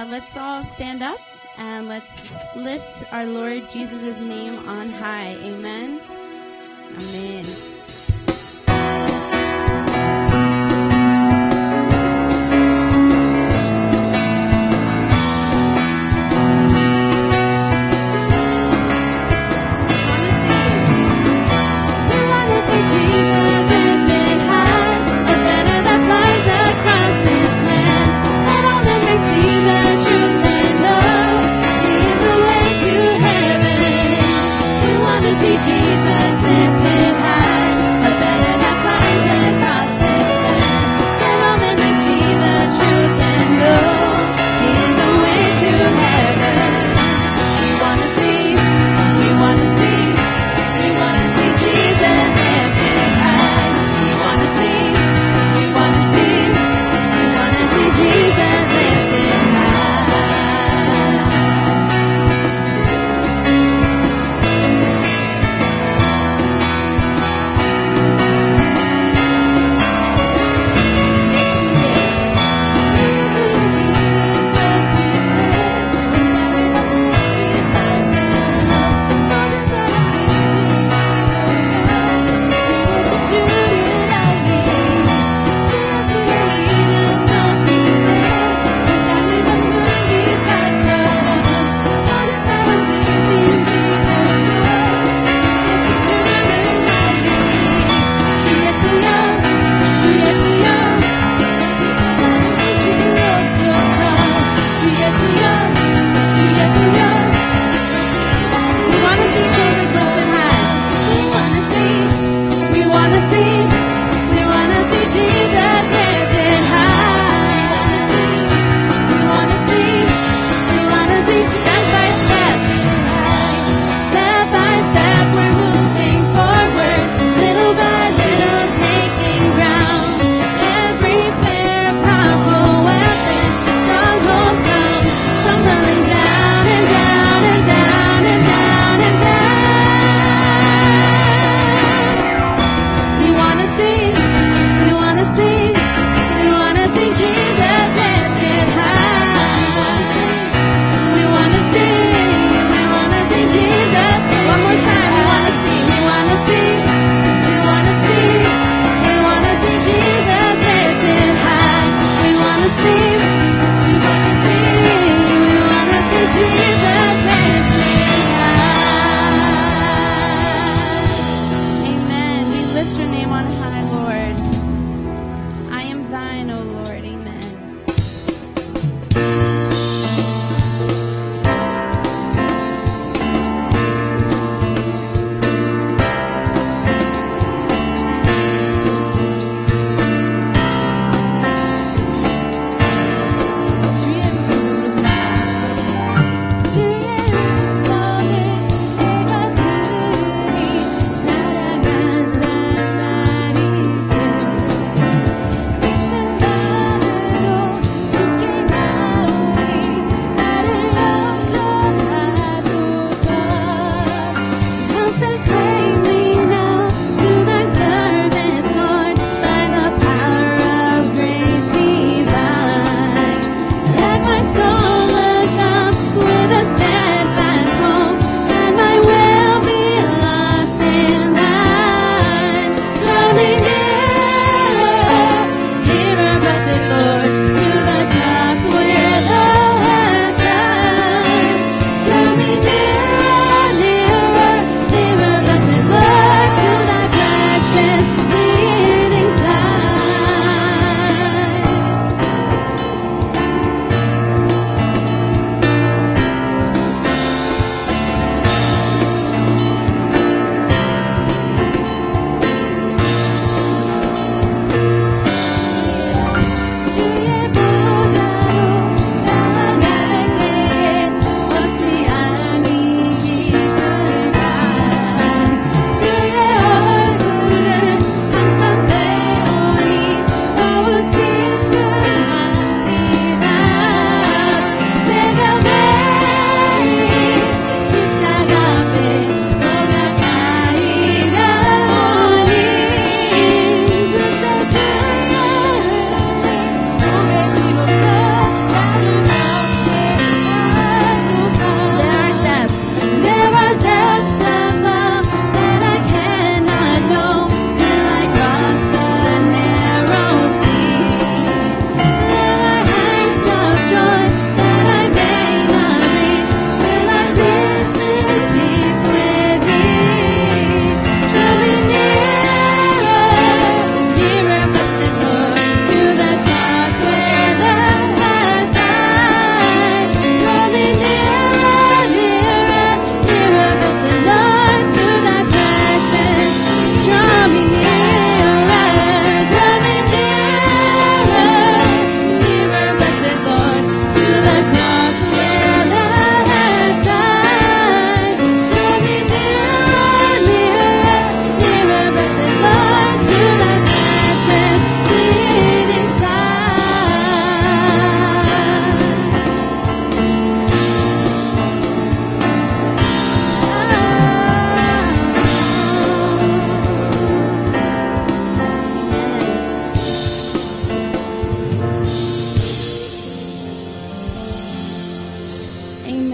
Let's all stand up and let's lift our Lord Jesus' name on high. Amen. Amen. Jesus lifted high.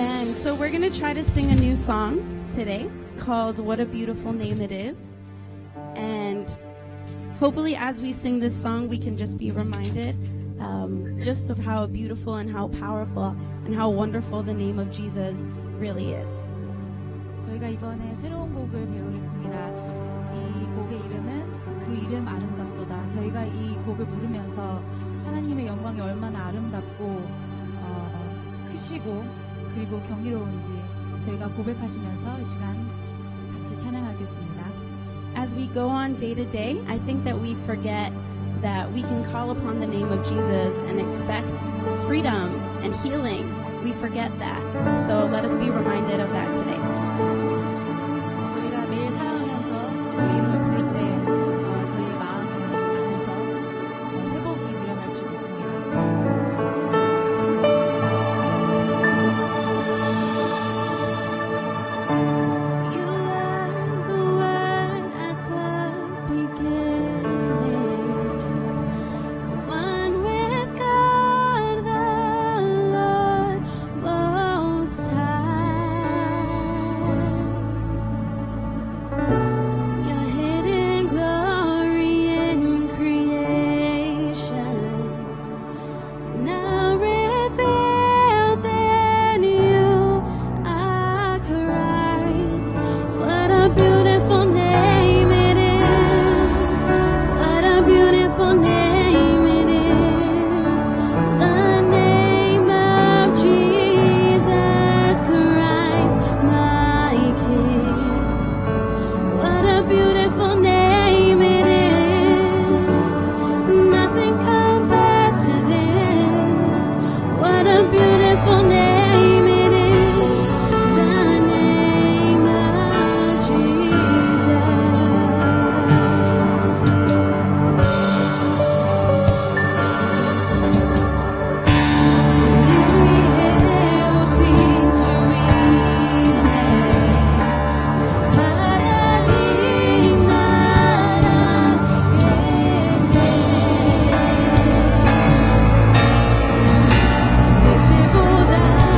And so we're going to try to sing a new song today called What a Beautiful Name It Is. And hopefully as we sing this song, we can just be reminded just of how beautiful and how powerful and how wonderful the name of Jesus really is. 저희가 이번에 새로운 곡을 배우겠습니다. 이 곡의 이름은 그 이름 아름답도다. 저희가 이 곡을 부르면서 하나님의 영광이 얼마나 아름답고 크시고 그리고 경이로운지 저희가 고백하시면서 이 시간 같이 찬양하겠습니다. As we go on day to day, I think that we forget that we can call upon the name of Jesus and expect freedom and healing. We forget that. So let us be reminded of that today. 저희가 매일 살아가면서 그 이름을 부를 때 저희의 마음 안에서 회복이 일어날 줄 믿습니다. 보다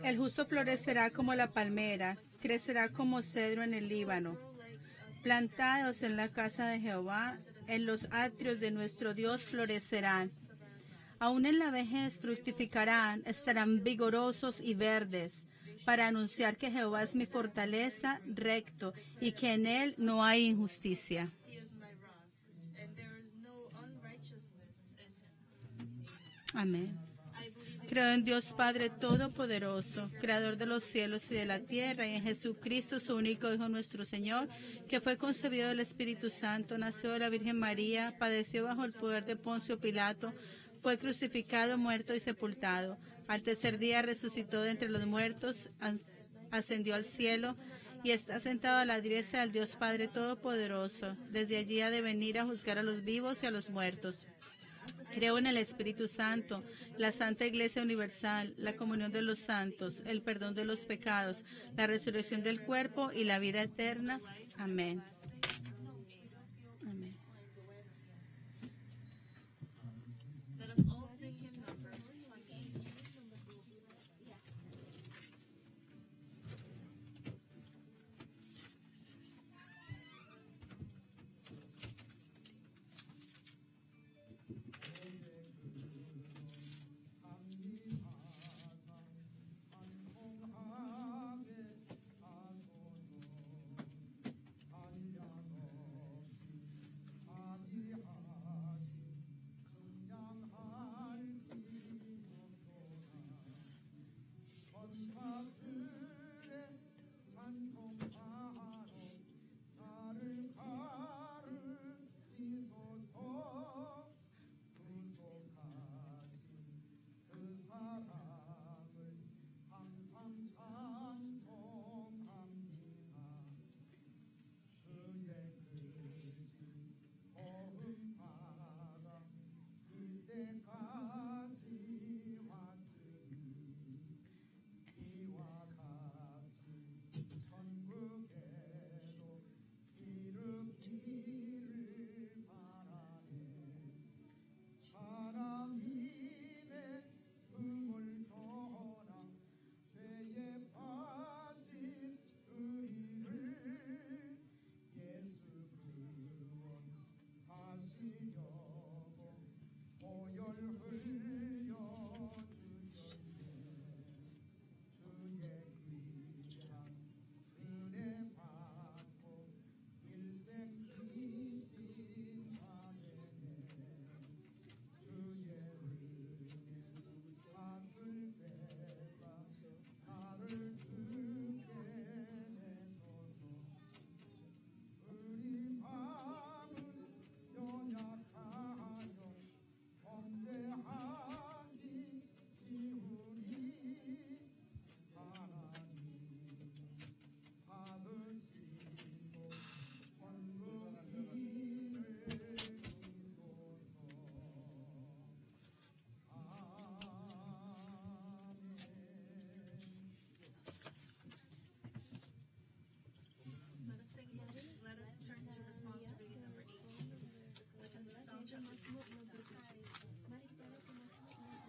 El justo florecerá como la palmera, crecerá como cedro en el Líbano. Plantados en la casa de Jehová, en los atrios de nuestro Dios florecerán. Aún en la vejez fructificarán, estarán vigorosos y verdes, para anunciar que Jehová es mi fortaleza, recto, y que en él no hay injusticia. Amén. Creo en Dios Padre Todopoderoso, Creador de los cielos y de la tierra, y en Jesucristo, su único Hijo nuestro Señor, que fue concebido del Espíritu Santo, nació de la Virgen María, padeció bajo el poder de Poncio Pilato, fue crucificado, muerto y sepultado. Al tercer día resucitó de entre los muertos, ascendió al cielo y está sentado a la diestra del Dios Padre Todopoderoso. Desde allí ha de venir a juzgar a los vivos y a los muertos. Creo en el Espíritu Santo, la Santa Iglesia Universal, la comunión de los santos, el perdón de los pecados, la resurrección del cuerpo y la vida eterna. Amén. Amén.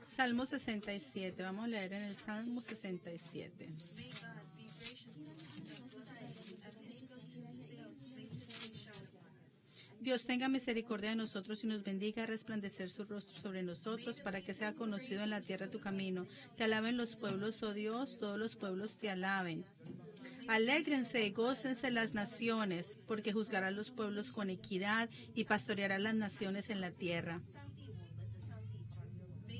Salmo 67. Vamos a leer en el Salmo 67. Dios tenga misericordia de nosotros y nos bendiga, a resplandecer su rostro sobre nosotros, para que sea conocido en la tierra tu camino. Te alaben los pueblos, oh Dios, todos los pueblos te alaben. Alégrense y gócense las naciones, porque juzgará los pueblos con equidad y pastoreará las naciones en la tierra.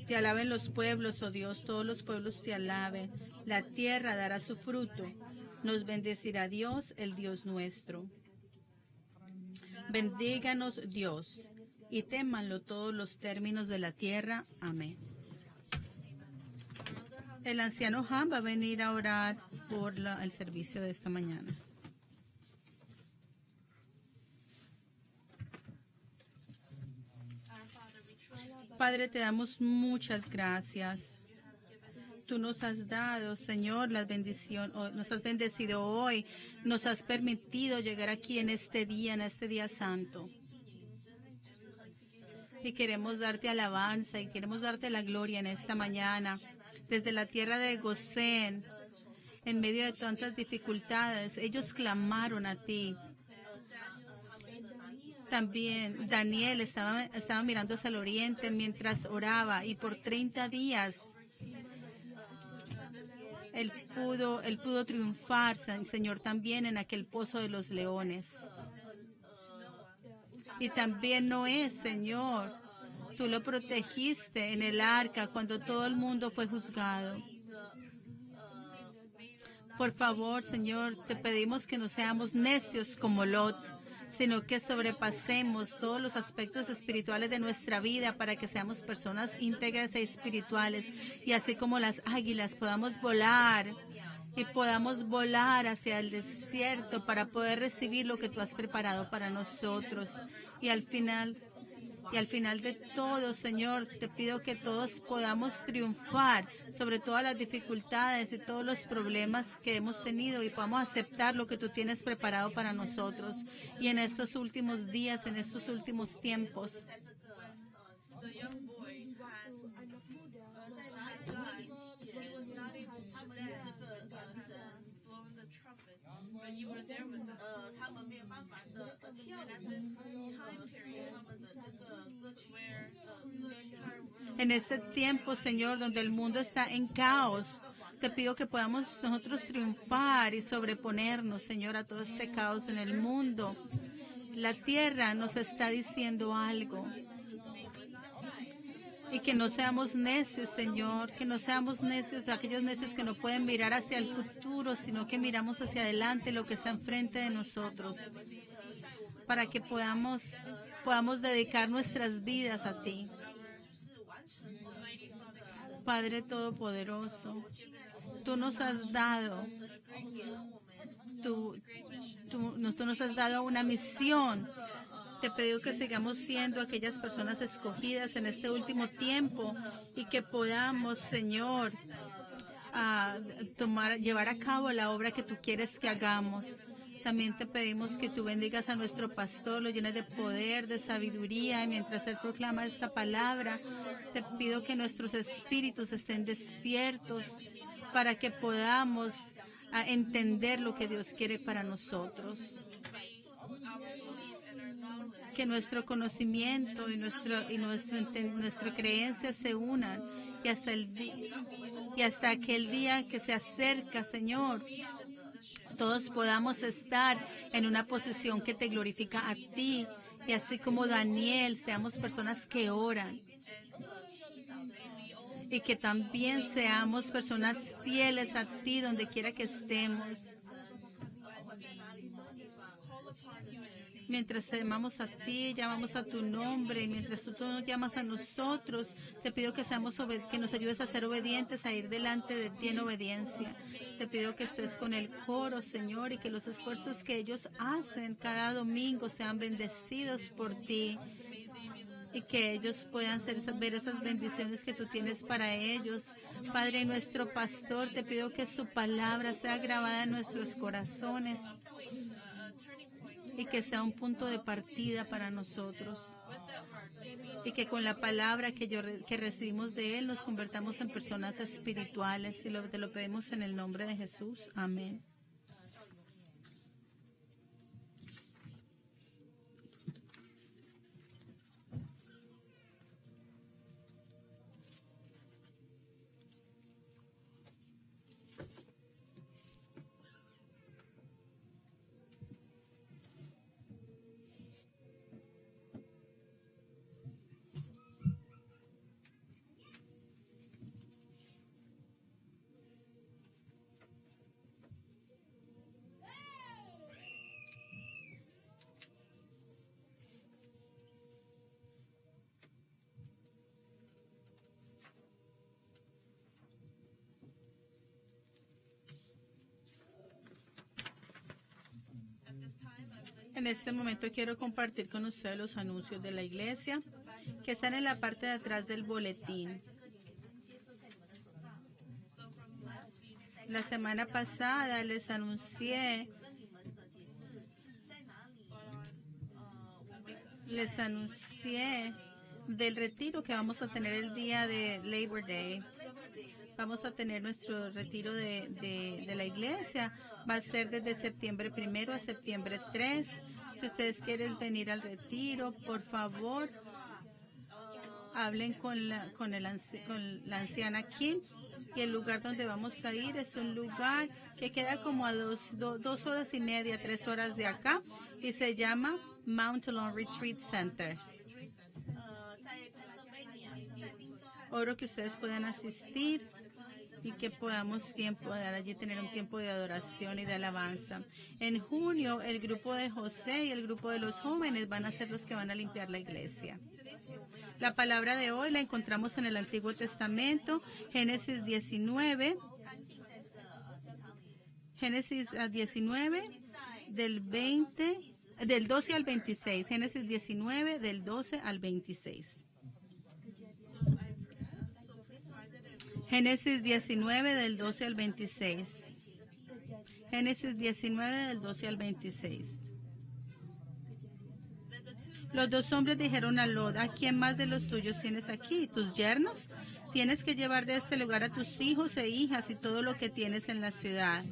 Te alaben los pueblos, oh Dios, todos los pueblos te alaben. La tierra dará su fruto. Nos bendecirá Dios, el Dios nuestro. Bendíganos Dios, y témanlo todos los términos de la tierra. Amén. El anciano Han va a venir a orar por el servicio de esta mañana. Padre, te damos muchas gracias. Tú nos has dado, Señor, la bendición, nos has bendecido hoy, nos has permitido llegar aquí en este día santo. Y queremos darte alabanza y queremos darte la gloria en esta mañana. desde la tierra de Gosén, en medio de tantas dificultades, ellos clamaron a ti. También Daniel estaba mirando hacia el oriente mientras oraba, y por 30 días él pudo triunfar, Señor, también en aquel pozo de los leones. Y también Noé, Señor, tú lo protegiste en el arca cuando todo el mundo fue juzgado. Por favor, Señor, te pedimos que no seamos necios como Lot, sino que sobrepasemos todos los aspectos espirituales de nuestra vida para que seamos personas íntegras e espirituales. Y así como las águilas podamos volar y podamos volar hacia el desierto para poder recibir lo que tú has preparado para nosotros. Y al final de todo, Señor, te pido que todos podamos triunfar sobre todas las dificultades y todos los problemas que hemos tenido y podamos aceptar lo que tú tienes preparado para nosotros. Y en estos últimos días, en estos últimos tiempos, en este tiempo, Señor, donde el mundo está en caos, te pido que podamos nosotros triunfar y sobreponernos, Señor, a todo este caos en el mundo. La tierra nos está diciendo algo. Y que no seamos necios, Señor, que no seamos necios, aquellos necios que no pueden mirar hacia el futuro, sino que miramos hacia adelante lo que está enfrente de nosotros, para que podamos dedicar nuestras vidas a ti. Padre Todopoderoso, tú nos has dado, tú nos has dado una misión. Te pido que sigamos siendo aquellas personas escogidas en este último tiempo y que podamos, Señor, llevar a cabo la obra que tú quieres que hagamos. También te pedimos que tú bendigas a nuestro pastor, lo llenes de poder, de sabiduría. Y mientras él proclama esta palabra, te pido que nuestros espíritus estén despiertos para que podamos entender lo que Dios quiere para nosotros. Que nuestro conocimiento y nuestra creencia se unan y hasta aquel día que se acerca, Señor, todos podamos estar en una posición que te glorifica a ti, y así como Daniel, seamos personas que oran y que también seamos personas fieles a ti donde quiera que estemos. Mientras te llamamos a ti, llamamos a tu nombre, y mientras tú nos llamas a nosotros, te pido que nos ayudes a ser obedientes, a ir delante de ti en obediencia. Te pido que estés con el coro, Señor, y que los esfuerzos que ellos hacen cada domingo sean bendecidos por ti, y que ellos puedan ver esas bendiciones que tú tienes para ellos. Padre, nuestro pastor, te pido que su palabra sea grabada en nuestros corazones y que sea un punto de partida para nosotros, y que con la palabra que recibimos de él nos convertamos en personas espirituales, y te lo pedimos en el nombre de Jesús. Amén. En este momento quiero compartir con ustedes los anuncios de la iglesia que están en la parte de atrás del boletín. La semana pasada les anuncié del retiro que vamos a tener el día de Labor Day. vamos a tener nuestro retiro de la iglesia. Va a ser desde septiembre 1 a septiembre 3. Si ustedes quieren venir al retiro, por favor, hablen con la anciana Kim. Y el lugar donde vamos a ir es un lugar que queda como a 2 horas y media, 3 horas de acá, y se llama Mount Lawn Retreat Center. Oro que ustedes puedan asistir y que podamos allí tener un tiempo de adoración y de alabanza. En junio, el grupo de José y el grupo de los jóvenes van a ser los que van a limpiar la iglesia. La palabra de hoy la encontramos en el Antiguo Testamento, Génesis 19, del 12 al 26. Génesis 19, del 12 al 26. Génesis 19, del 12 al 26. Génesis 19, del 12 al 26. Los dos hombres dijeron a Lot: ¿a quién más de los tuyos tienes aquí? ¿Tus yernos? Tienes que llevar de este lugar a tus hijos e hijas y todo lo que tienes en la ciudad.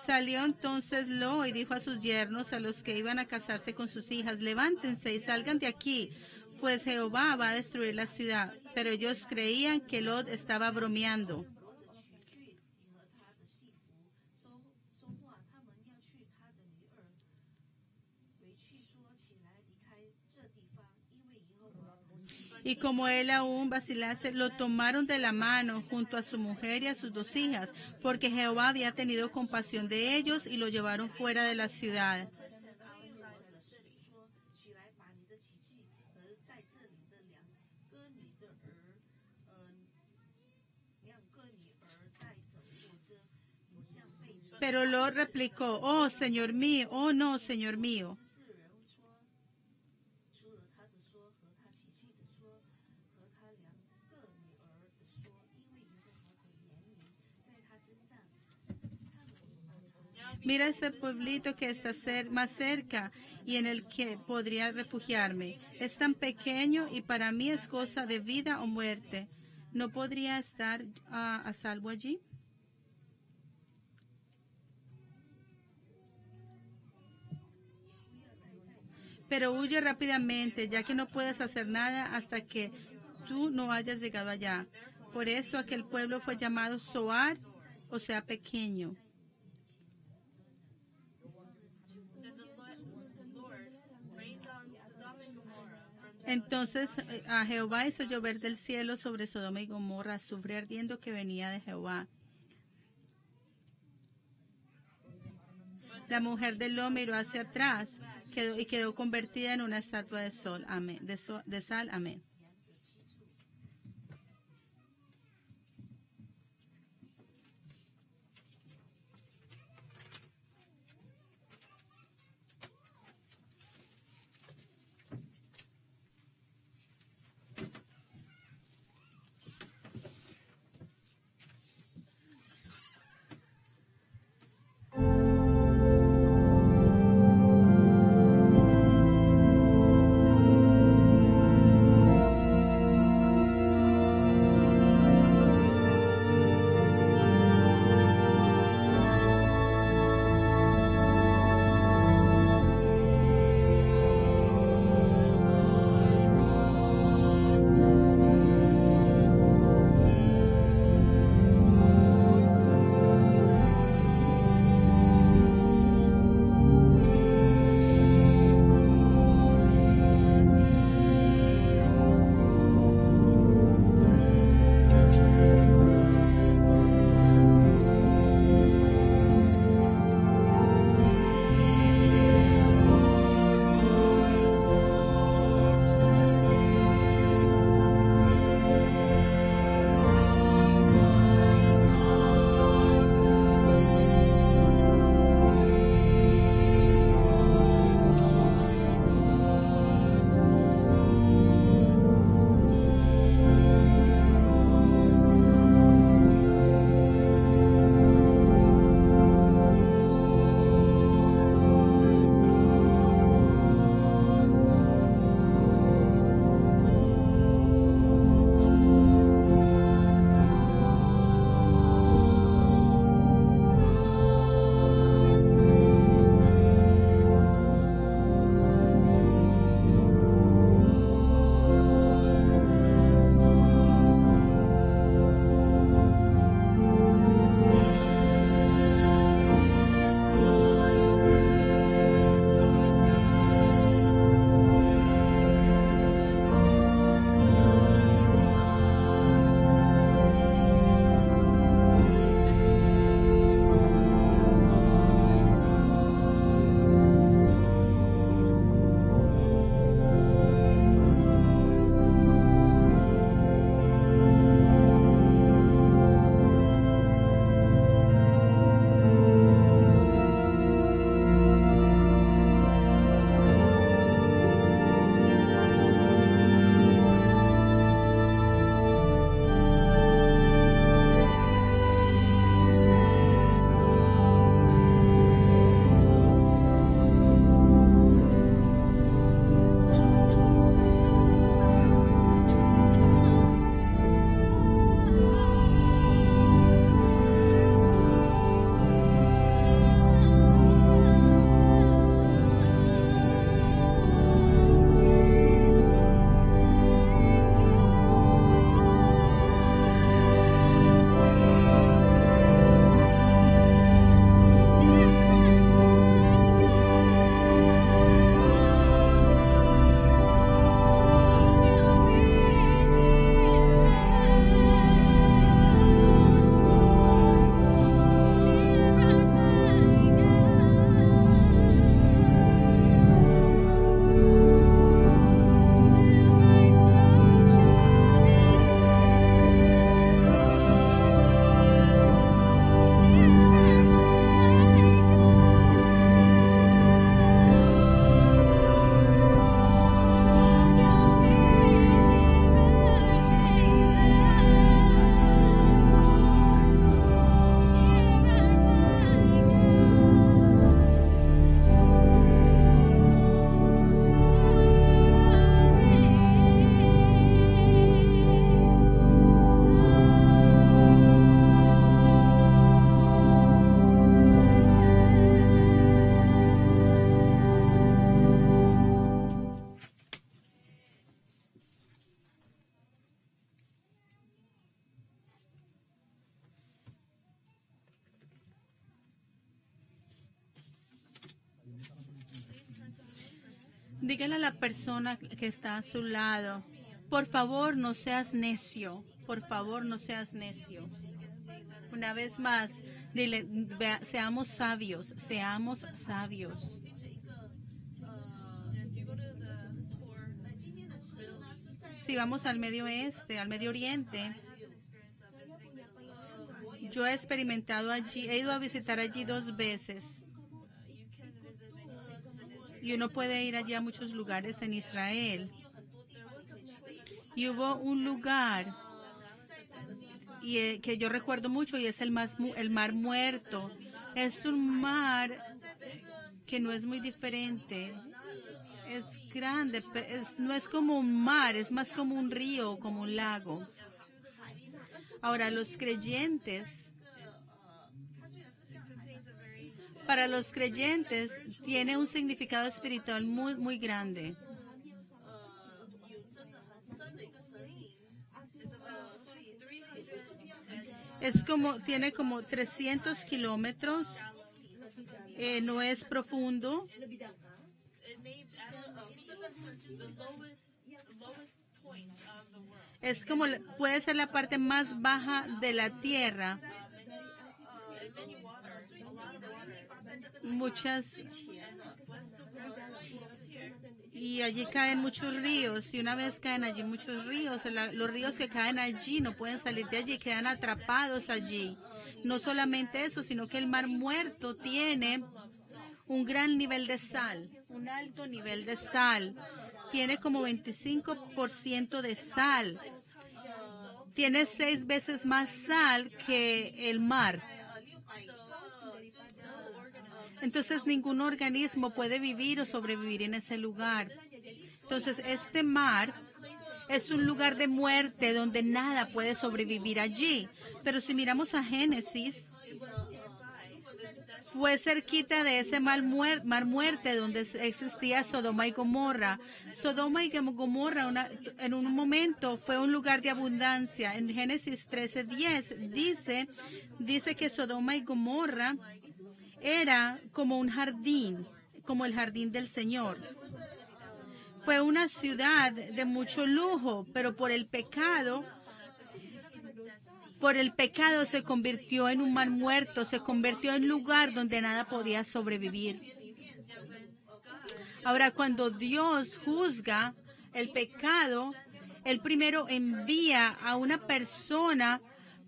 Salió entonces Lot y dijo a sus yernos, a los que iban a casarse con sus hijas: levántense y salgan de aquí, pues Jehová va a destruir la ciudad. Pero ellos creían que Lot estaba bromeando. Y como él aún vacilase, lo tomaron de la mano junto a su mujer y a sus 2 hijas, porque Jehová había tenido compasión de ellos, y lo llevaron fuera de la ciudad. Pero Lot replicó: oh, Señor mío, oh no, Señor mío. Mira ese pueblito que está más cerca y en el que podría refugiarme. Es tan pequeño y para mí es cosa de vida o muerte. ¿No podría estar a salvo allí? Pero huye rápidamente, ya que no puedes hacer nada hasta que tú no hayas llegado allá. Por eso aquel pueblo fue llamado Zoar, o sea, pequeño. Entonces a Jehová hizo llover del cielo sobre Sodoma y Gomorra, azufre ardiendo que venía de Jehová. La mujer de Lot miró hacia atrás y quedó convertida en una estatua de sal. Amén. Dígale a la persona que está a su lado, por favor, no seas necio. Por favor, no seas necio. Una vez más, dile, seamos sabios, seamos sabios. Si vamos al Medio Oeste, al Medio Oriente, yo he experimentado allí, he ido a visitar allí 2 veces. Y uno puede ir allí a muchos lugares en Israel. Y hubo un lugar que yo recuerdo mucho y es el Mar Muerto. Es un mar que no es muy diferente. Es grande, no es como un mar, es más como un río, como un lago. Ahora, para los creyentes tiene un significado espiritual muy, muy grande. Tiene como 300 kilómetros, no es profundo. Es como, puede ser la parte más baja de la tierra. Y allí caen muchos ríos, y una vez caen allí muchos ríos, los ríos que caen allí no pueden salir de allí, quedan atrapados allí. No solamente eso, sino que el Mar Muerto tiene un gran nivel de sal, un alto nivel de sal. Tiene como 25% de sal. Tiene 6 veces más sal que el mar. Entonces ningún organismo puede vivir o sobrevivir en ese lugar. Entonces este mar es un lugar de muerte donde nada puede sobrevivir allí. Pero si miramos a Génesis, fue cerquita de ese mar muerte donde existía Sodoma y Gomorra. Sodoma y Gomorra en un momento fue un lugar de abundancia. En Génesis 13:10 dice que Sodoma y Gomorra era como un jardín, como el jardín del Señor. Fue una ciudad de mucho lujo, pero por el pecado se convirtió en un mar muerto, se convirtió en un lugar donde nada podía sobrevivir. Ahora, cuando Dios juzga el pecado, Él primero envía a una persona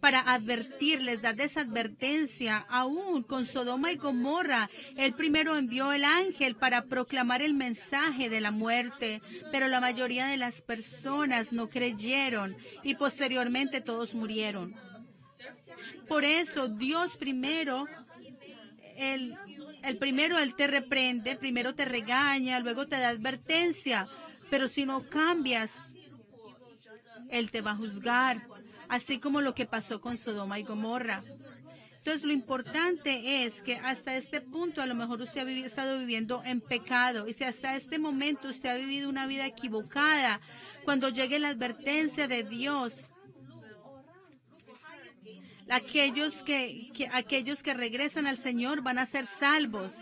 para advertirles, darles advertencia. Aún con Sodoma y Gomorra, Él primero envió el ángel para proclamar el mensaje de la muerte, pero la mayoría de las personas no creyeron y posteriormente todos murieron. Por eso Dios primero, Él te reprende, primero te regaña, luego te da advertencia, pero si no cambias, Él te va a juzgar. Así como lo que pasó con Sodoma y Gomorra. Entonces, lo importante es que hasta este punto a lo mejor usted ha estado viviendo en pecado. Y si hasta este momento usted ha vivido una vida equivocada, cuando llegue la advertencia de Dios, aquellos que regresan al Señor van a ser salvos.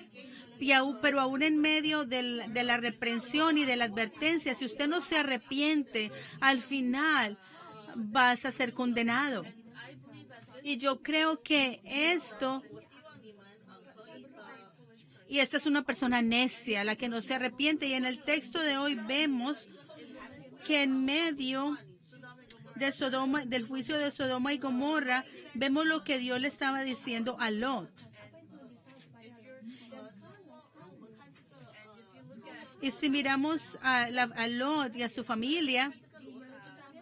Pero aún en medio de la reprensión y de la advertencia, si usted no se arrepiente, al final vas a ser condenado. Y yo creo que esta es una persona necia, la que no se arrepiente. Y en el texto de hoy vemos que en medio de del juicio de Sodoma y Gomorra, vemos lo que Dios le estaba diciendo a Lot. Y si miramos a Lot y a su familia,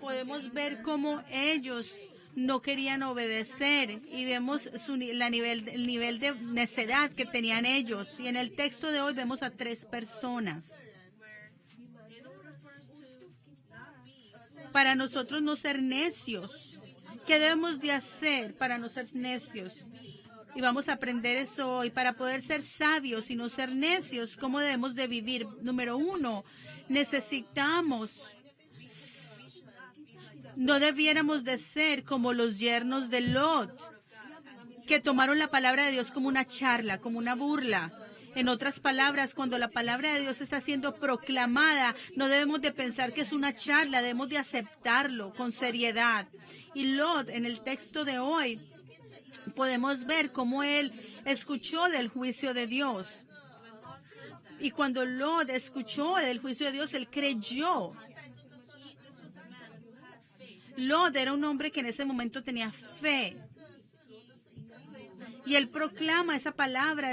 podemos ver cómo ellos no querían obedecer y vemos el nivel de necedad que tenían ellos. Y en el texto de hoy vemos a 3 personas. Para nosotros no ser necios, ¿qué debemos de hacer para no ser necios? Y vamos a aprender eso hoy. Para poder ser sabios y no ser necios, ¿cómo debemos de vivir? Número 1, no debiéramos de ser como los yernos de Lot, que tomaron la palabra de Dios como una charla, como una burla. En otras palabras, cuando la palabra de Dios está siendo proclamada, no debemos de pensar que es una charla, debemos de aceptarlo con seriedad. Y Lot, en el texto de hoy, podemos ver cómo él escuchó del juicio de Dios. Y cuando Lot escuchó del juicio de Dios, él creyó. Lot era un hombre que en ese momento tenía fe. Y él proclama esa palabra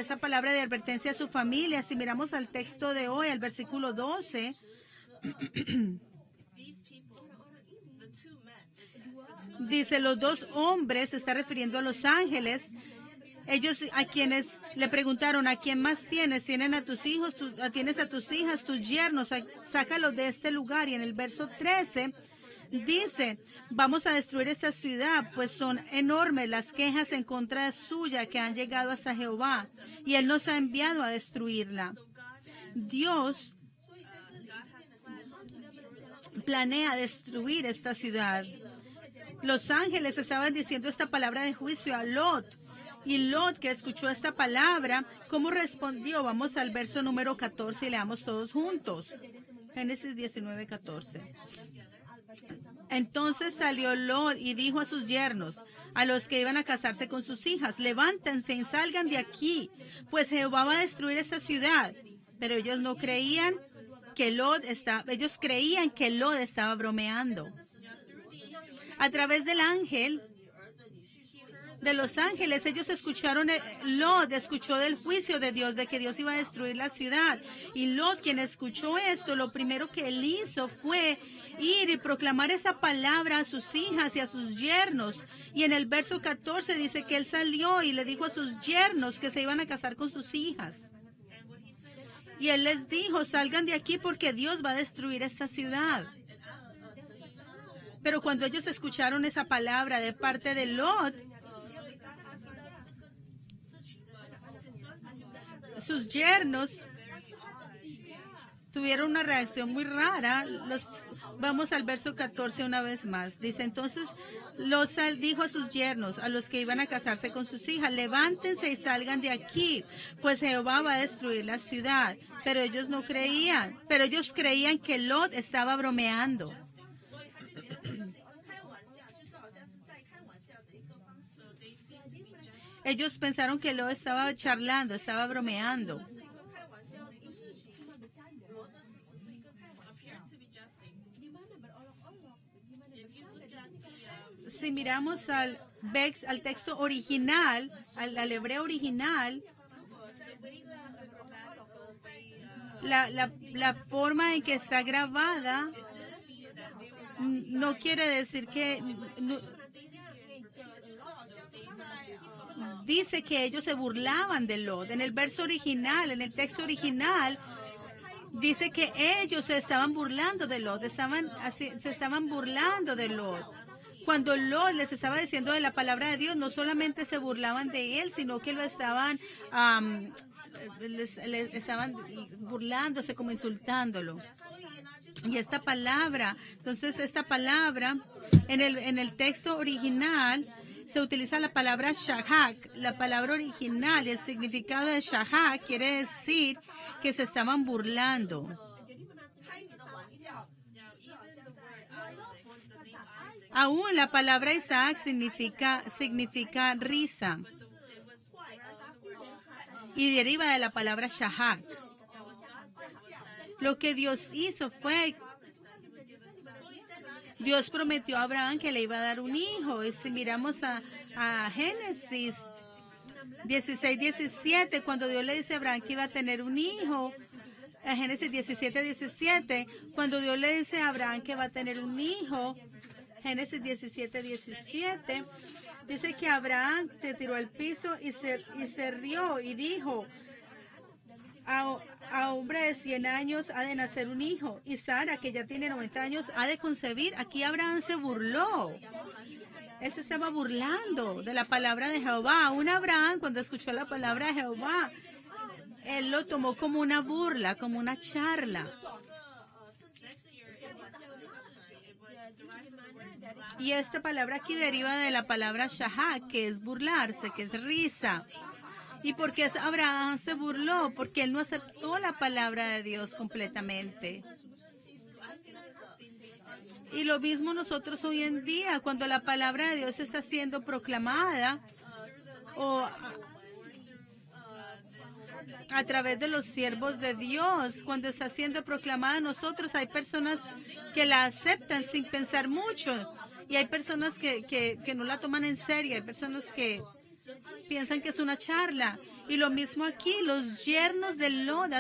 de advertencia a su familia. Si miramos al texto de hoy, al versículo 12, dice, los dos hombres, se está refiriendo a los ángeles, ellos a quienes le preguntaron, ¿a quién más tienes? ¿Tienen a tus hijos? ¿Tienes a tus hijas, tus yernos? Sácalos de este lugar. Y en el verso 13 dice, vamos a destruir esta ciudad, pues son enormes las quejas en contra suya que han llegado hasta Jehová, y Él nos ha enviado a destruirla. Dios planea destruir esta ciudad. Los ángeles estaban diciendo esta palabra de juicio a Lot. Y Lot, que escuchó esta palabra, ¿cómo respondió? Vamos al verso número 14 y leamos todos juntos. Génesis 19, 14. Entonces salió Lot y dijo a sus yernos, a los que iban a casarse con sus hijas, levántense y salgan de aquí, pues Jehová va a destruir esta ciudad. Pero ellos no creían que ellos creían que Lot estaba bromeando. A través del ángel, de los ángeles, ellos escucharon, Lot escuchó del juicio de Dios, de que Dios iba a destruir la ciudad. Y Lot, quien escuchó esto, lo primero que él hizo fue ir y proclamar esa palabra a sus hijas y a sus yernos. Y en el verso 14 dice que él salió y le dijo a sus yernos que se iban a casar con sus hijas. Y él les dijo, salgan de aquí porque Dios va a destruir esta ciudad. Pero cuando ellos escucharon esa palabra de parte de Lot, sus yernos tuvieron una reacción muy rara. Vamos al verso 14 una vez más. Dice, entonces Lot dijo a sus yernos, a los que iban a casarse con sus hijas, levántense y salgan de aquí, pues Jehová va a destruir la ciudad. Pero ellos no creían, pero ellos creían que Lot estaba bromeando. Ellos pensaron que Lot estaba charlando, estaba bromeando. Si miramos al texto original, al hebreo original, la forma en que está grabada no quiere decir que... dice que ellos se burlaban de Lot. En el verso original, en el texto original, dice que ellos se estaban burlando de Lot, se estaban burlando de Lot. Cuando Lot les estaba diciendo de la palabra de Dios, no solamente se burlaban de él, sino que lo estaban, estaban burlándose, como insultándolo. Y esta palabra, en el texto original, se utiliza la palabra shahak. La palabra original, el significado de shahak quiere decir que se estaban burlando. Aún la palabra Isaac significa risa y deriva de la palabra shahak. Lo que Dios hizo fue, Dios prometió a Abraham que le iba a dar un hijo. Y si miramos a Génesis 16, 17, cuando Dios le dice a Abraham que iba a tener un hijo, a Génesis 17, 17, cuando Dios le dice a Abraham que va a tener un hijo, Génesis 17, 17, dice que Abraham se tiró al piso y se rió y dijo, a hombre de 100 años ha de nacer un hijo, y Sara, que ya tiene 90 años, ha de concebir. Aquí Abraham se burló. Él se estaba burlando de la palabra de Jehová. Aún Abraham, cuando escuchó la palabra de Jehová, él lo tomó como una burla, como una charla. Y esta palabra aquí deriva de la palabra shahak, que es burlarse, que es risa. ¿Y por qué Abraham se burló? Porque él no aceptó la palabra de Dios completamente. Y lo mismo nosotros hoy en día, cuando la palabra de Dios está siendo proclamada o a través de los siervos de Dios, cuando está siendo proclamada a nosotros, hay personas que la aceptan sin pensar mucho y hay personas que no la toman en serio, hay personas que piensan que es una charla. Y lo mismo aquí, los yernos de Lot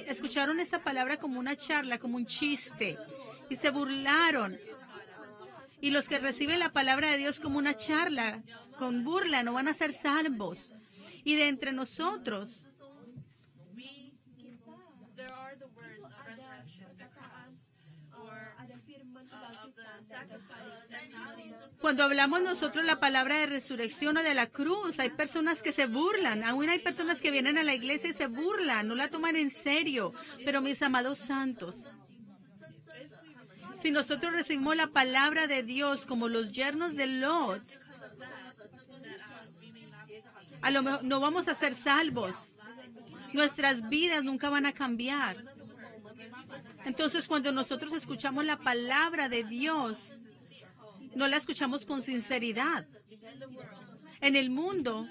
escucharon esa palabra como una charla, como un chiste, y se burlaron. Y los que reciben la palabra de Dios como una charla, con burla, no van a ser salvos. Y de entre nosotros, cuando hablamos nosotros la palabra de resurrección o de la cruz, hay personas que se burlan. Aún hay personas que vienen a la iglesia y se burlan, no la toman en serio. Pero mis amados santos, si nosotros recibimos la palabra de Dios como los yernos de Lot, a lo mejor no vamos a ser salvos. Nuestras vidas nunca van a cambiar. Entonces, cuando nosotros escuchamos la palabra de Dios, no la escuchamos con sinceridad. En el mundo,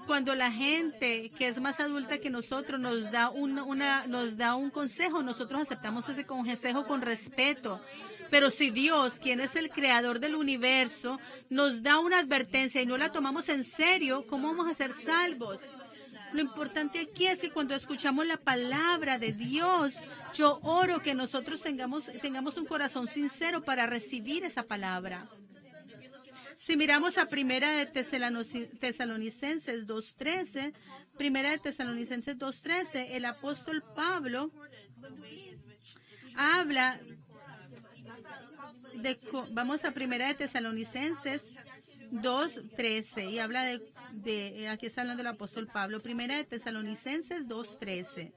cuando la gente que es más adulta que nosotros nos da un consejo, nosotros aceptamos ese consejo con respeto. Pero si Dios, quien es el creador del universo, nos da una advertencia y no la tomamos en serio, ¿cómo vamos a ser salvos? Lo importante aquí es que cuando escuchamos la palabra de Dios, yo oro que nosotros tengamos un corazón sincero para recibir esa palabra. Si miramos a Primera de Tesalonicenses 2:13, Primera de Tesalonicenses 2:13, el apóstol Pablo habla vamos a Primera de Tesalonicenses 2:13 y habla aquí está hablando el apóstol Pablo, Primera de Tesalonicenses 2:13.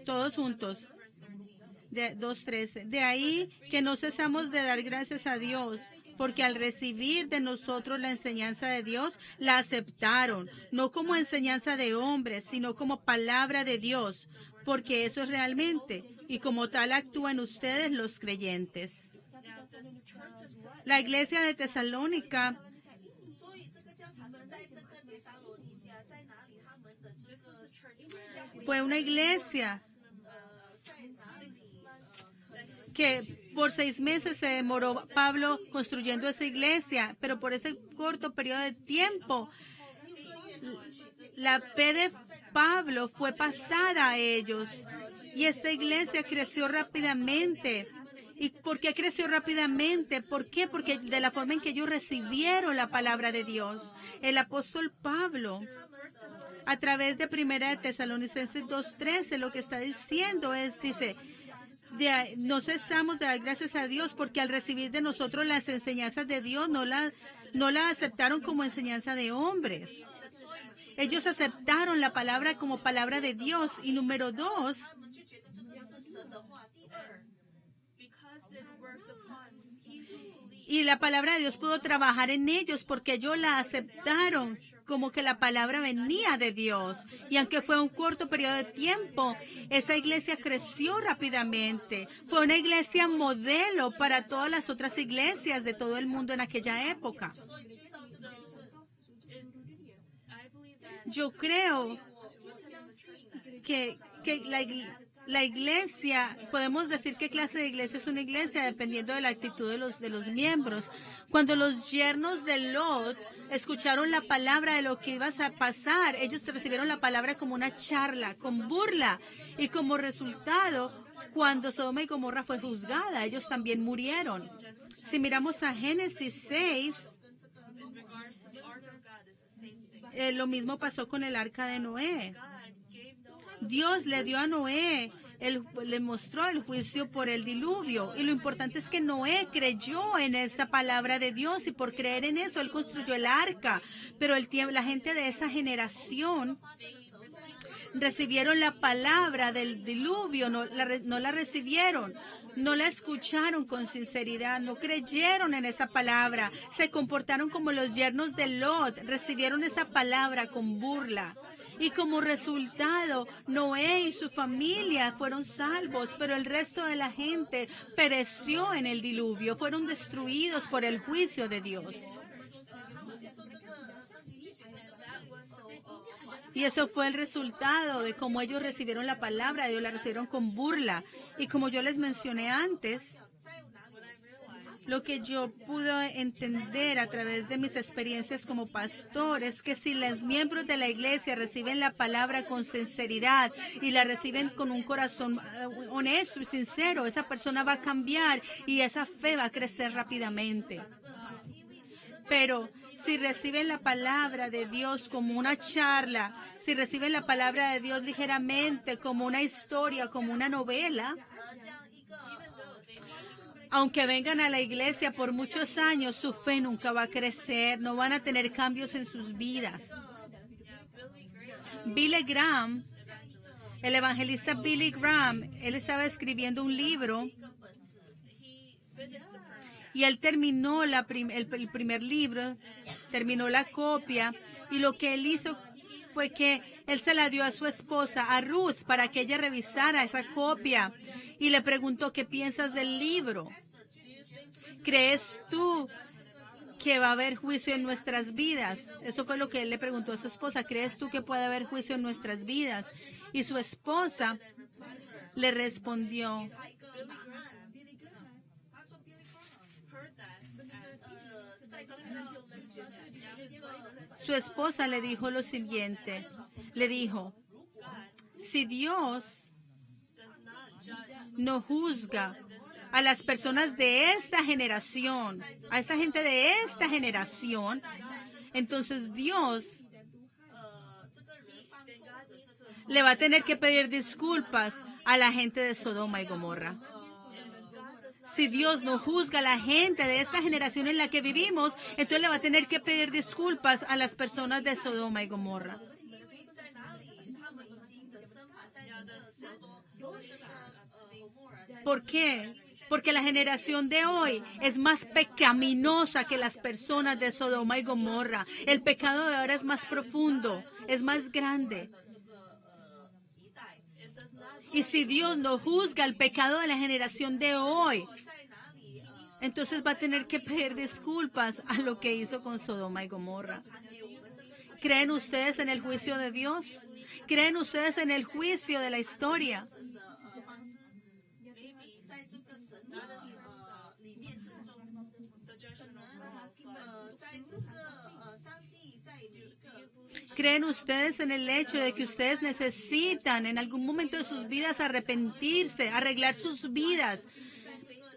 Todos juntos. 2:13. De ahí que no cesamos de dar gracias a Dios, porque al recibir de nosotros la enseñanza de Dios, la aceptaron, no como enseñanza de hombres, sino como palabra de Dios, porque eso es realmente, y como tal actúan ustedes los creyentes. La iglesia de Tesalónica fue una iglesia que por 6 meses se demoró Pablo construyendo esa iglesia, pero por ese corto periodo de tiempo, la fe de Pablo fue pasada a ellos y esta iglesia creció rápidamente. ¿Y por qué creció rápidamente? ¿Por qué? Porque de la forma en que ellos recibieron la palabra de Dios. El apóstol Pablo, a través de Primera de Tesalonicenses 2:13, lo que está diciendo es, dice, no cesamos de dar gracias a Dios porque al recibir de nosotros las enseñanzas de Dios no la aceptaron como enseñanza de hombres. Ellos aceptaron la palabra como palabra de Dios. Y número 2, y la palabra de Dios pudo trabajar en ellos porque ellos la aceptaron como que la palabra venía de Dios. Y aunque fue un corto periodo de tiempo, esa iglesia creció rápidamente. Fue una iglesia modelo para todas las otras iglesias de todo el mundo en aquella época. Yo creo que la iglesia, podemos decir qué clase de iglesia es una iglesia dependiendo de la actitud de los miembros. Cuando los yernos de Lot escucharon la palabra de lo que iba a pasar, ellos recibieron la palabra como una charla, con burla. Y como resultado, cuando Sodoma y Gomorra fue juzgada, ellos también murieron. Si miramos a Génesis 6, lo mismo pasó con el arca de Noé. Dios le dio a Noé, le mostró el juicio por el diluvio. Y lo importante es que Noé creyó en esta palabra de Dios y por creer en eso, él construyó el arca. Pero la gente de esa generación recibieron la palabra del diluvio, no la recibieron. No la escucharon con sinceridad, no creyeron en esa palabra, se comportaron como los yernos de Lot, recibieron esa palabra con burla. Y como resultado, Noé y su familia fueron salvos, pero el resto de la gente pereció en el diluvio, fueron destruidos por el juicio de Dios. Y eso fue el resultado de cómo ellos recibieron la palabra, ellos la recibieron con burla. Y como yo les mencioné antes, lo que yo pude entender a través de mis experiencias como pastor es que si los miembros de la iglesia reciben la palabra con sinceridad y la reciben con un corazón honesto y sincero, esa persona va a cambiar y esa fe va a crecer rápidamente. Pero si reciben la palabra de Dios como una charla, si reciben la palabra de Dios ligeramente, como una historia, como una novela, aunque vengan a la iglesia por muchos años, su fe nunca va a crecer, no van a tener cambios en sus vidas. Billy Graham, el evangelista Billy Graham, él estaba escribiendo un libro y él terminó el primer libro, terminó la copia, y lo que él hizo fue que él se la dio a su esposa, a Ruth, para que ella revisara esa copia y le preguntó, ¿qué piensas del libro? ¿Crees tú que va a haber juicio en nuestras vidas? Eso fue lo que él le preguntó a su esposa. ¿Crees tú que puede haber juicio en nuestras vidas? Y su esposa le respondió, su esposa le dijo lo siguiente, le dijo, si Dios no juzga a las personas de esta generación, a esta gente de esta generación, entonces Dios le va a tener que pedir disculpas a la gente de Sodoma y Gomorra. Si Dios no juzga a la gente de esta generación en la que vivimos, entonces le va a tener que pedir disculpas a las personas de Sodoma y Gomorra. ¿Por qué? Porque la generación de hoy es más pecaminosa que las personas de Sodoma y Gomorra. El pecado de ahora es más profundo, es más grande. Y si Dios no juzga el pecado de la generación de hoy, entonces va a tener que pedir disculpas a lo que hizo con Sodoma y Gomorra. ¿Creen ustedes en el juicio de Dios? ¿Creen ustedes en el juicio de la historia? ¿Creen ustedes en el hecho de que ustedes necesitan en algún momento de sus vidas arrepentirse, arreglar sus vidas?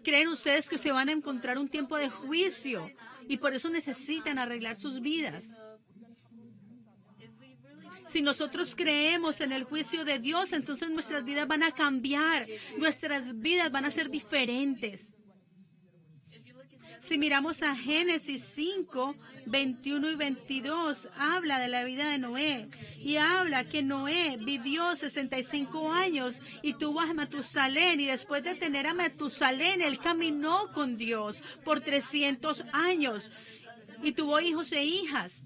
¿Creen ustedes que se van a encontrar un tiempo de juicio y por eso necesitan arreglar sus vidas? Si nosotros creemos en el juicio de Dios, entonces nuestras vidas van a cambiar, nuestras vidas van a ser diferentes. Si miramos a Génesis 5, 21 y 22, habla de la vida de Noé y habla que Noé vivió 65 años y tuvo a Matusalén, y después de tener a Matusalén, él caminó con Dios por 300 años y tuvo hijos e hijas.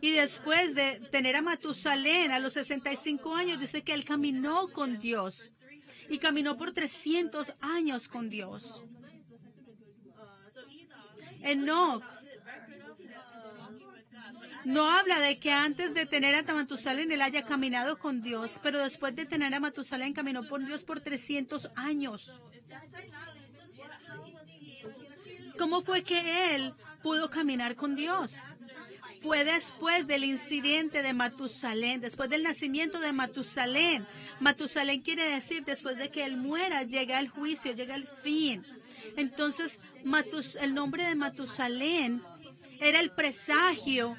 Y después de tener a Matusalén a los 65 años, dice que él caminó con Dios. Y caminó por 300 años con Dios. Enoc no habla de que antes de tener a Matusalén él haya caminado con Dios, pero después de tener a Matusalén caminó por Dios por 300 años. ¿Cómo fue que él pudo caminar con Dios? Fue después del incidente de Matusalén, después del nacimiento de Matusalén. Matusalén quiere decir después de que él muera, llega el juicio, llega el fin. Entonces, el nombre de Matusalén era el presagio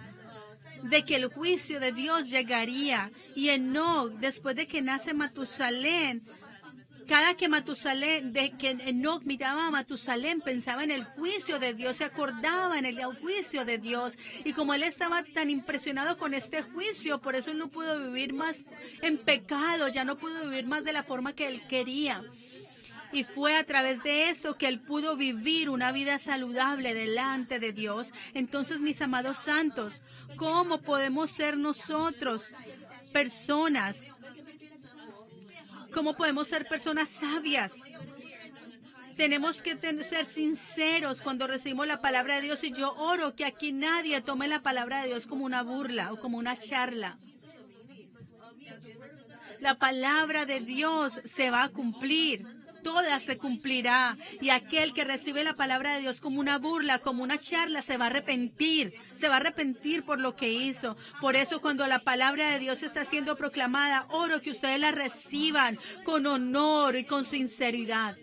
de que el juicio de Dios llegaría. Y Enoc, después de que nace Matusalén, Cada que que Enoc miraba a Matusalén, pensaba en el juicio de Dios, se acordaba en el juicio de Dios. Y como él estaba tan impresionado con este juicio, por eso él no pudo vivir más en pecado, ya no pudo vivir más de la forma que él quería. Y fue a través de eso que él pudo vivir una vida saludable delante de Dios. Entonces, mis amados santos, ¿cómo podemos ser nosotros personas? ¿Cómo podemos ser personas sabias? Tenemos que ser sinceros cuando recibimos la palabra de Dios, y yo oro que aquí nadie tome la palabra de Dios como una burla o como una charla. La palabra de Dios se va a cumplir. Toda se cumplirá, y aquel que recibe la palabra de Dios como una burla, como una charla, se va a arrepentir por lo que hizo. Por eso, cuando la palabra de Dios está siendo proclamada, oro que ustedes la reciban con honor y con sinceridad.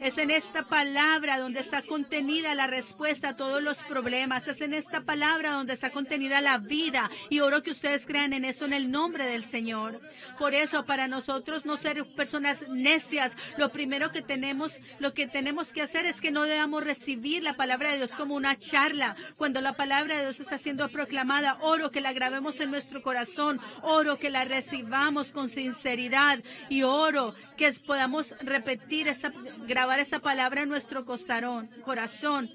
Es en esta palabra donde está contenida la respuesta a todos los problemas. Es en esta palabra donde está contenida la vida. Y oro que ustedes crean en esto en el nombre del Señor. Por eso, para nosotros no ser personas necias, lo que tenemos que hacer es que no debamos recibir la palabra de Dios como una charla. Cuando la palabra de Dios está siendo proclamada, oro que la grabemos en nuestro corazón. Oro que la recibamos con sinceridad. Y oro que podamos grabar esa palabra en nuestro corazón,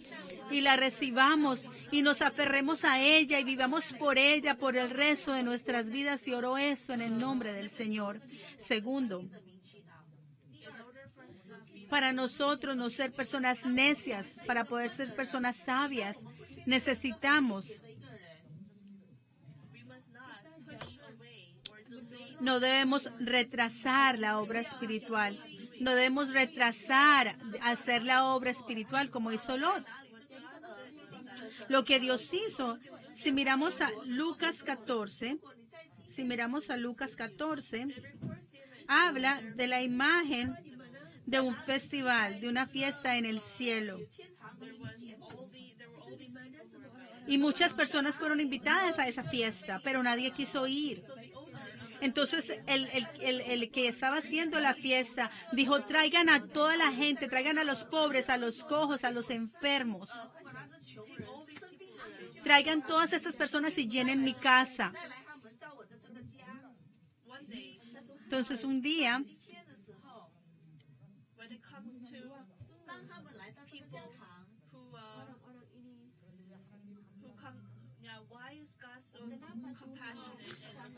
y la recibamos y nos aferremos a ella y vivamos por ella por el resto de nuestras vidas, y oro eso en el nombre del Señor. Segundo, para nosotros no ser personas necias, para poder ser personas sabias, no debemos retrasar la obra espiritual. No debemos retrasar hacer la obra espiritual como hizo Lot. Lo que Dios hizo, si miramos a Lucas 14, habla de la imagen de un festival, de una fiesta en el cielo. Y muchas personas fueron invitadas a esa fiesta, pero nadie quiso ir. Entonces, el que estaba haciendo la fiesta dijo: traigan a toda la gente, traigan a los pobres, a los cojos, a los enfermos. Traigan todas estas personas y llenen mi casa. Entonces, un día,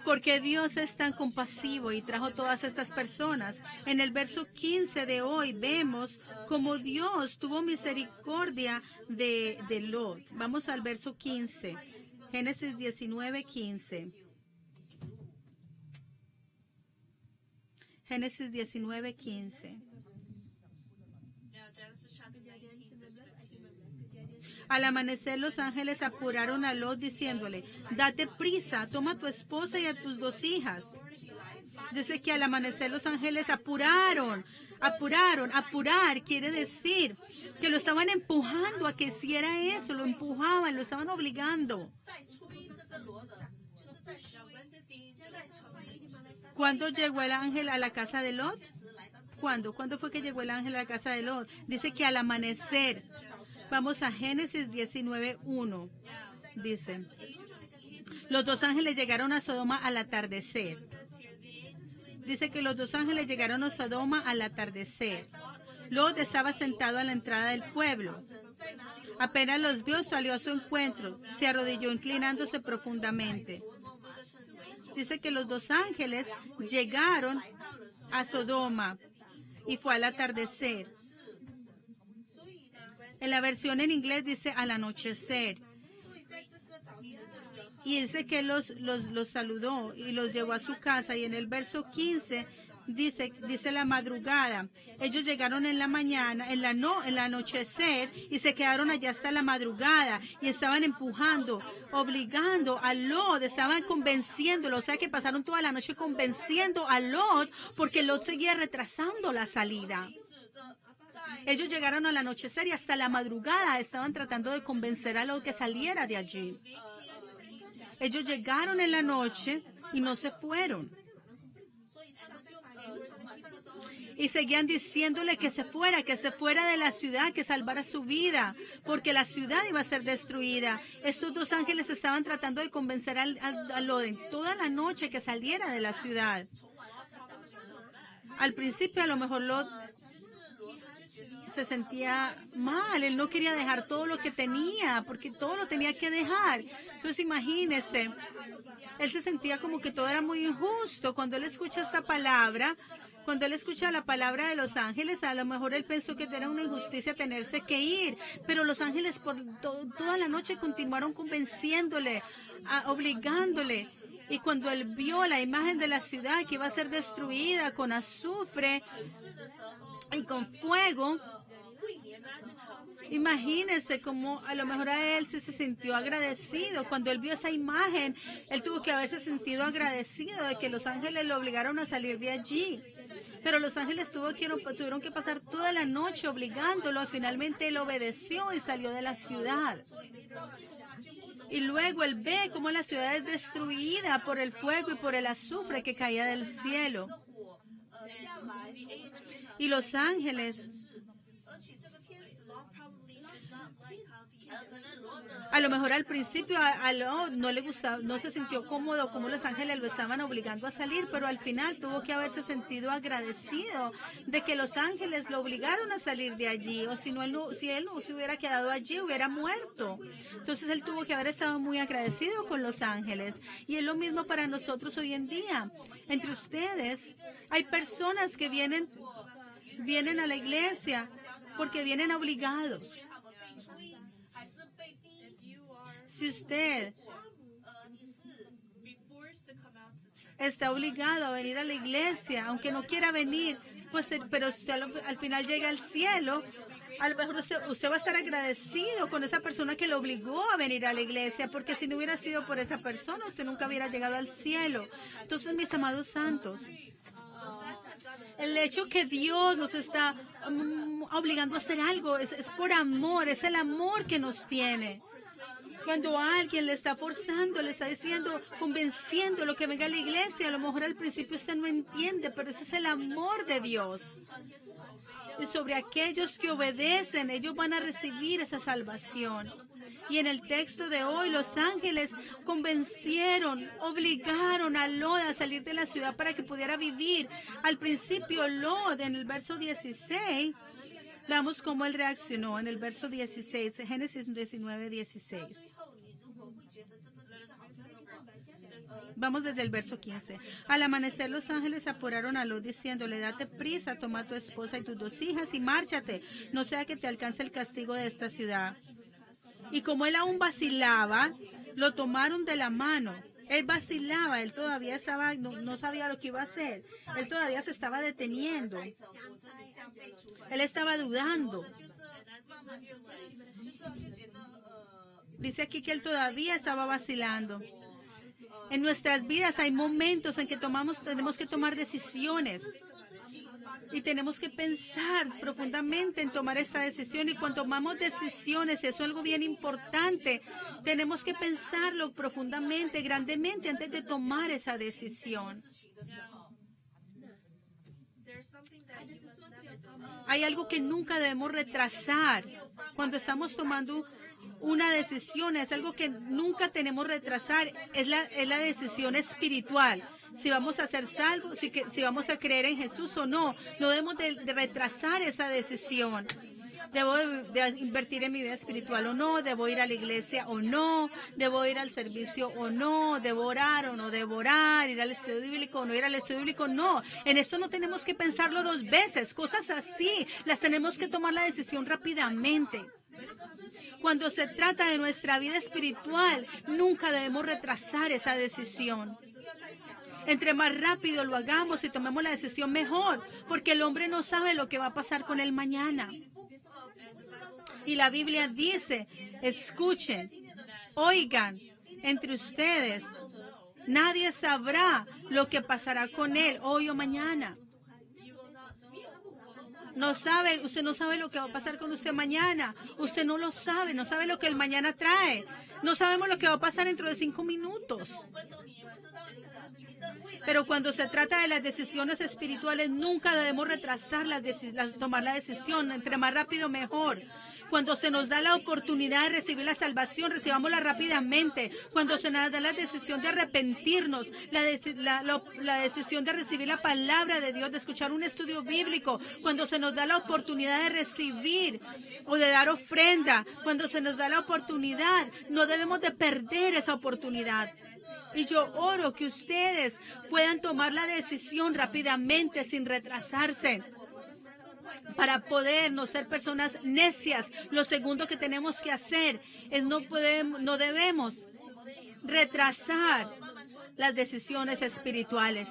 porque Dios es tan compasivo y trajo todas estas personas. En el verso 15 de hoy vemos cómo Dios tuvo misericordia de Lot. Vamos al verso 15, Génesis 19:15. Génesis 19:15. Al amanecer, los ángeles apuraron a Lot diciéndole: date prisa, toma a tu esposa y a tus 2 hijas. Dice que al amanecer los ángeles apuraron. Apurar quiere decir que lo estaban empujando a que hiciera eso, lo empujaban, lo estaban obligando. ¿Cuándo llegó el ángel a la casa de Lot? ¿Cuándo fue que llegó el ángel a la casa de Lot? Dice que al amanecer. Vamos a Génesis 19:1. Dice: los 2 ángeles llegaron a Sodoma al atardecer. Dice que los 2 ángeles llegaron a Sodoma al atardecer. Lot estaba sentado a la entrada del pueblo. Apenas los vio, salió a su encuentro. Se arrodilló inclinándose profundamente. Dice que los 2 ángeles llegaron a Sodoma y fue al atardecer. En la versión en inglés dice al anochecer. Y dice que los saludó y los llevó a su casa. Y en el verso 15 dice la madrugada. Ellos llegaron en la mañana, en el anochecer, y se quedaron allá hasta la madrugada. Y estaban empujando, obligando a Lot, estaban convenciéndolo. O sea que pasaron toda la noche convenciendo a Lot, porque Lot seguía retrasando la salida. Ellos llegaron al anochecer y hasta la madrugada estaban tratando de convencer a Lot que saliera de allí. Ellos llegaron en la noche y no se fueron. Y seguían diciéndole que se fuera de la ciudad, que salvara su vida, porque la ciudad iba a ser destruida. Estos dos ángeles estaban tratando de convencer a Lot toda la noche que saliera de la ciudad. Al principio a lo mejor Lot se sentía mal, él no quería dejar todo lo que tenía, porque todo lo tenía que dejar. Entonces imagínese, él se sentía como que todo era muy injusto. Cuando él escucha esta palabra, cuando él escucha la palabra de los ángeles, a lo mejor él pensó que era una injusticia tenerse que ir, pero los ángeles por toda la noche continuaron convenciéndole, obligándole. Y cuando él vio la imagen de la ciudad que iba a ser destruida con azufre y con fuego, imagínese cómo a lo mejor a él se sintió agradecido. Cuando él vio esa imagen, él tuvo que haberse sentido agradecido de que los ángeles lo obligaron a salir de allí. Pero los ángeles tuvieron que pasar toda la noche obligándolo. Finalmente él obedeció y salió de la ciudad. Y luego él ve cómo la ciudad es destruida por el fuego y por el azufre que caía del cielo. Y los ángeles, a lo mejor al principio a Lot no le gustaba, no se sintió cómodo como los ángeles lo estaban obligando a salir, pero al final tuvo que haberse sentido agradecido de que los ángeles lo obligaron a salir de allí, o si él no se hubiera quedado allí, hubiera muerto. Entonces él tuvo que haber estado muy agradecido con los ángeles. Y es lo mismo para nosotros hoy en día. Entre ustedes hay personas que vienen a la iglesia porque vienen obligados. Si usted está obligado a venir a la iglesia, aunque no quiera venir, pues, pero usted al final llega al cielo, a lo mejor usted va a estar agradecido con esa persona que lo obligó a venir a la iglesia, porque si no hubiera sido por esa persona, usted nunca hubiera llegado al cielo. Entonces, mis amados santos, el hecho que Dios nos está obligando a hacer algo es por amor, es el amor que nos tiene. Cuando alguien le está forzando, le está diciendo, convenciéndolo que venga a la iglesia, a lo mejor al principio usted no entiende, pero ese es el amor de Dios. Y sobre aquellos que obedecen, ellos van a recibir esa salvación. Y en el texto de hoy, los ángeles convencieron, obligaron a Lot a salir de la ciudad para que pudiera vivir. Al principio, Lot, en el verso 16, veamos cómo él reaccionó en el verso 16, Génesis 19, 16. Vamos desde el verso 15. Al amanecer los ángeles apuraron a Lot diciéndole, date prisa, toma a tu esposa y tus dos hijas y márchate, no sea que te alcance el castigo de esta ciudad. Y como él aún vacilaba, lo tomaron de la mano. Él vacilaba, él todavía estaba, no sabía lo que iba a hacer. Él todavía se estaba deteniendo. Él estaba dudando. Dice aquí que él todavía estaba vacilando. En nuestras vidas hay momentos en que tenemos que tomar decisiones. Y tenemos que pensar profundamente en tomar esta decisión. Y cuando tomamos decisiones, eso es algo bien importante. Tenemos que pensarlo profundamente, grandemente, antes de tomar esa decisión. Hay algo que nunca debemos retrasar cuando estamos tomando una decisión. Es algo que nunca tenemos que retrasar. Es la decisión espiritual. Si vamos a ser salvos, si vamos a creer en Jesús o no. No debemos de retrasar esa decisión. ¿Debo de invertir en mi vida espiritual o no? ¿Debo ir a la iglesia o no? ¿Debo ir al servicio o no? ¿Debo orar o no debo orar? ¿Ir al estudio bíblico o no ir al estudio bíblico? No. En esto no tenemos que pensarlo dos veces. Cosas así las tenemos que tomar la decisión rápidamente. Cuando se trata de nuestra vida espiritual, nunca debemos retrasar esa decisión. Entre más rápido lo hagamos y tomemos la decisión, mejor, porque el hombre no sabe lo que va a pasar con él mañana. Y la Biblia dice, escuchen, oigan, entre ustedes, nadie sabrá lo que pasará con él hoy o mañana. Usted no sabe lo que va a pasar con usted mañana. Usted no lo sabe, no sabe lo que el mañana trae. No sabemos lo que va a pasar dentro de 5 minutos. Pero cuando se trata de las decisiones espirituales, nunca debemos retrasar tomar la decisión. Entre más rápido, mejor. Cuando se nos da la oportunidad de recibir la salvación, recibámosla rápidamente. Cuando se nos da la decisión de arrepentirnos, la decisión de recibir la palabra de Dios, de escuchar un estudio bíblico, cuando se nos da la oportunidad de recibir o de dar ofrenda, cuando se nos da la oportunidad, no debemos de perder esa oportunidad. Y yo oro que ustedes puedan tomar la decisión rápidamente, sin retrasarse, para poder no ser personas necias. Lo segundo que tenemos que hacer es no debemos retrasar las decisiones espirituales.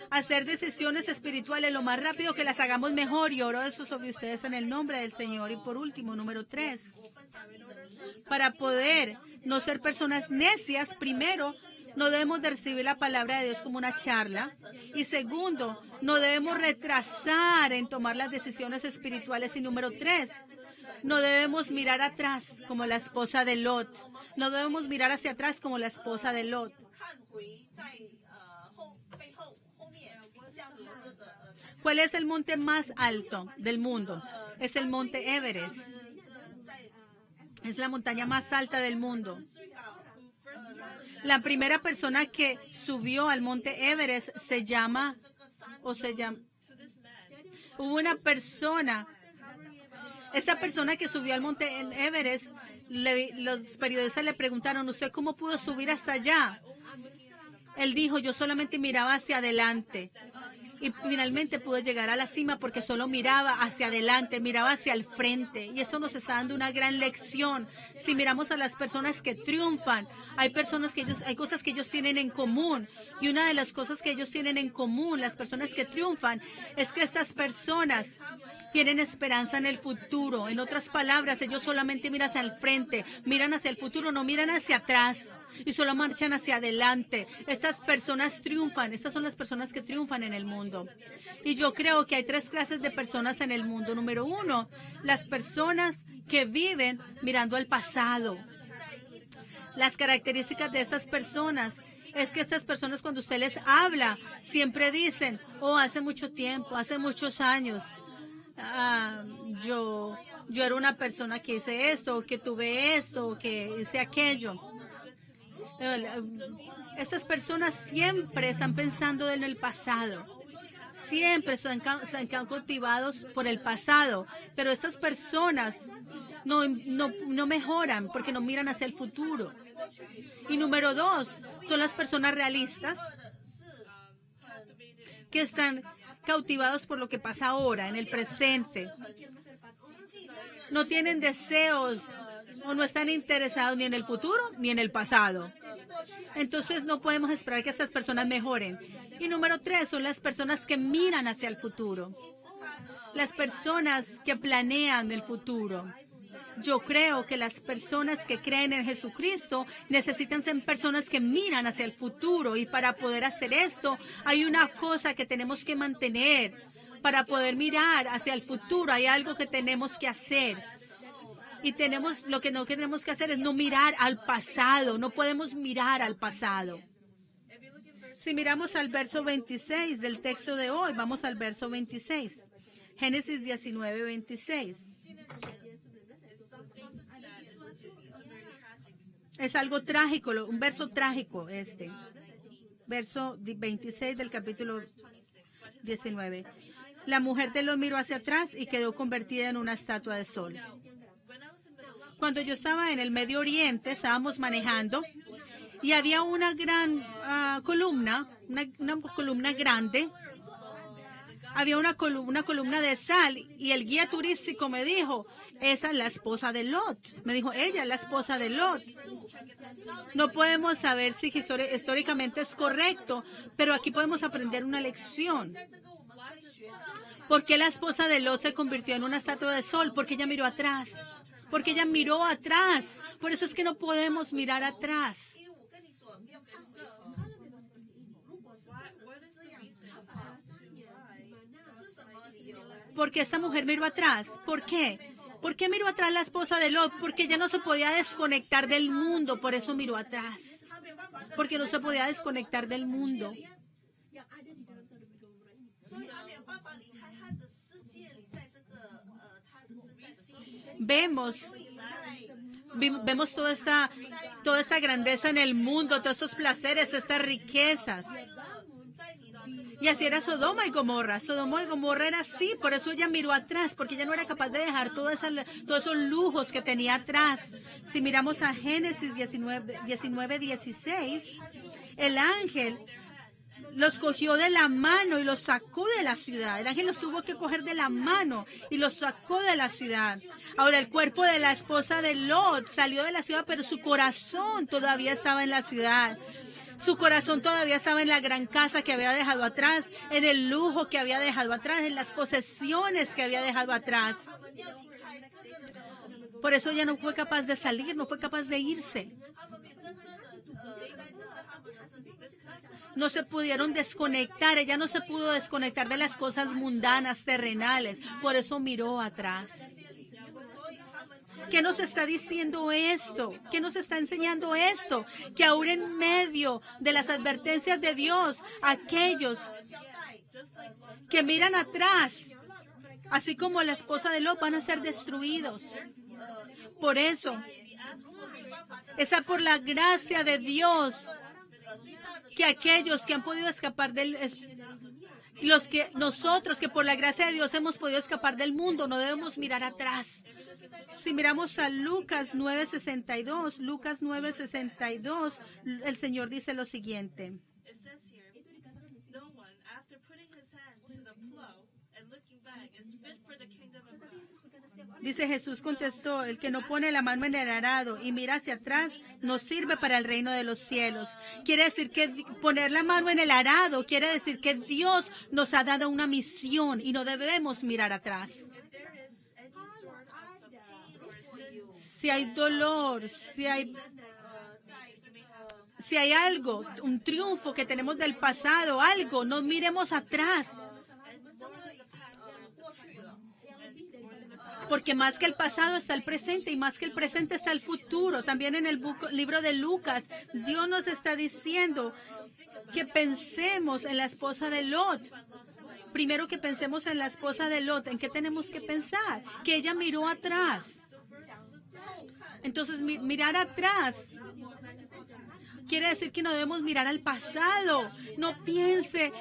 Hacer decisiones espirituales lo más rápido que las hagamos mejor, y oro eso sobre ustedes en el nombre del Señor. Y por último, número 3, para poder no ser personas necias, primero, no debemos de recibir la palabra de Dios como una charla. Y segundo, no debemos retrasar en tomar las decisiones espirituales. Y número 3, no debemos mirar atrás como la esposa de Lot. No debemos mirar hacia atrás como la esposa de Lot. ¿Cuál es el monte más alto del mundo? Es el monte Everest. Es la montaña más alta del mundo. La primera persona que subió al monte Everest hubo una persona. Esta persona que subió al monte Everest, los periodistas le preguntaron, ¿usted cómo pudo subir hasta allá? Él dijo, yo solamente miraba hacia adelante. Y finalmente pudo llegar a la cima porque solo miraba hacia adelante, miraba hacia el frente. Y eso nos está dando una gran lección. Si miramos a las personas que triunfan, hay cosas que ellos tienen en común. Y una de las cosas que ellos tienen en común, las personas que triunfan, es que estas personas tienen esperanza en el futuro. En otras palabras, ellos solamente miran hacia el frente, miran hacia el futuro, no miran hacia atrás. Y solo marchan hacia adelante. Estas personas triunfan. Estas son las personas que triunfan en el mundo. Y yo creo que hay 3 clases de personas en el mundo. Número 1, las personas que viven mirando al pasado. Las características de estas personas es que estas personas, cuando usted les habla, siempre dicen, hace mucho tiempo, hace muchos años, yo era una persona que hice esto, que tuve esto, que hice aquello. Estas personas siempre están pensando en el pasado. Siempre están cautivados por el pasado. Pero estas personas no mejoran porque no miran hacia el futuro. Y número 2, son las personas realistas que están cautivados por lo que pasa ahora, en el presente. No tienen deseos o no están interesados ni en el futuro ni en el pasado. Entonces no podemos esperar que estas personas mejoren. Y número 3, son las personas que miran hacia el futuro. Las personas que planean el futuro. Yo creo que las personas que creen en Jesucristo necesitan ser personas que miran hacia el futuro. Y para poder hacer esto, hay una cosa que tenemos que mantener. Para poder mirar hacia el futuro, hay algo que tenemos que hacer. Y lo que no tenemos que hacer es no mirar al pasado. No podemos mirar al pasado. Si miramos al verso 26 del texto de hoy, vamos al verso 26. Génesis 19, 26. Es algo trágico, un verso trágico este. Verso 26 del capítulo 19. La mujer de Lot miró hacia atrás y quedó convertida en una estatua de sol. Cuando yo estaba en el Medio Oriente, estábamos manejando y había una gran columna, una columna grande. Había una columna de sal y el guía turístico me dijo, esa es la esposa de Lot. Me dijo, ella es la esposa de Lot. No podemos saber si históricamente es correcto, pero aquí podemos aprender una lección. ¿Por qué la esposa de Lot se convirtió en una estatua de sol? Porque ella miró atrás. Porque ella miró atrás. Por eso es que no podemos mirar atrás. Porque esta mujer miró atrás. ¿Por qué? ¿Por qué miró atrás la esposa de Lot? Porque ella no se podía desconectar del mundo. Por eso miró atrás. Porque no se podía desconectar del mundo. Vemos toda esta grandeza en el mundo, todos estos placeres, estas riquezas. Y así era Sodoma y Gomorra. Sodoma y Gomorra era así, por eso ella miró atrás, porque ella no era capaz de dejar todos esos lujos que tenía atrás. Si miramos a Génesis 19:16, el ángel los cogió de la mano y los sacó de la ciudad. El ángel los tuvo que coger de la mano y los sacó de la ciudad. Ahora, el cuerpo de la esposa de Lot salió de la ciudad, pero su corazón todavía estaba en la ciudad. Su corazón todavía estaba en la gran casa que había dejado atrás, en el lujo que había dejado atrás, en las posesiones que había dejado atrás. Por eso ella no fue capaz de salir, no fue capaz de irse. No se pudieron desconectar, ella no se pudo desconectar de las cosas mundanas, terrenales. Por eso miró atrás. ¿Qué nos está diciendo esto? ¿Qué nos está enseñando esto? Que aún en medio de las advertencias de Dios, aquellos que miran atrás, así como la esposa de Lot, van a ser destruidos. Por eso, es por la gracia de Dios que aquellos que han podido escapar nosotros que por la gracia de Dios hemos podido escapar del mundo, no debemos mirar atrás. Si miramos a Lucas 9:62, el Señor dice lo siguiente. Dice Jesús contestó, el que no pone la mano en el arado y mira hacia atrás no sirve para el reino de los cielos. Quiere decir que poner la mano en el arado quiere decir que Dios nos ha dado una misión y no debemos mirar atrás. Si hay dolor, si hay algo, un triunfo que tenemos del pasado, algo, no miremos atrás. Porque más que el pasado está el presente y más que el presente está el futuro. También en el libro de Lucas, Dios nos está diciendo que pensemos en la esposa de Lot. Primero que pensemos en la esposa de Lot. ¿En qué tenemos que pensar? Que ella miró atrás. Entonces, mirar atrás quiere decir que no debemos mirar al pasado. No piense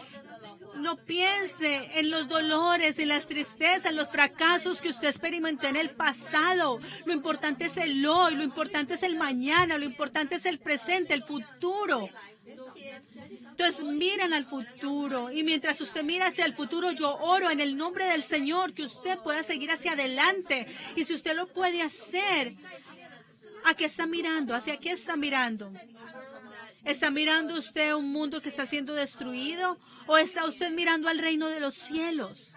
en los dolores, en las tristezas, en los fracasos que usted experimentó en el pasado. Lo importante es el hoy, lo importante es el mañana, lo importante es el presente, el futuro. Entonces miren al futuro y mientras usted mira hacia el futuro, yo oro en el nombre del Señor que usted pueda seguir hacia adelante. Y si usted lo puede hacer, ¿a qué está mirando? ¿Hacia qué está mirando? ¿Está mirando usted un mundo que está siendo destruido o está usted mirando al reino de los cielos?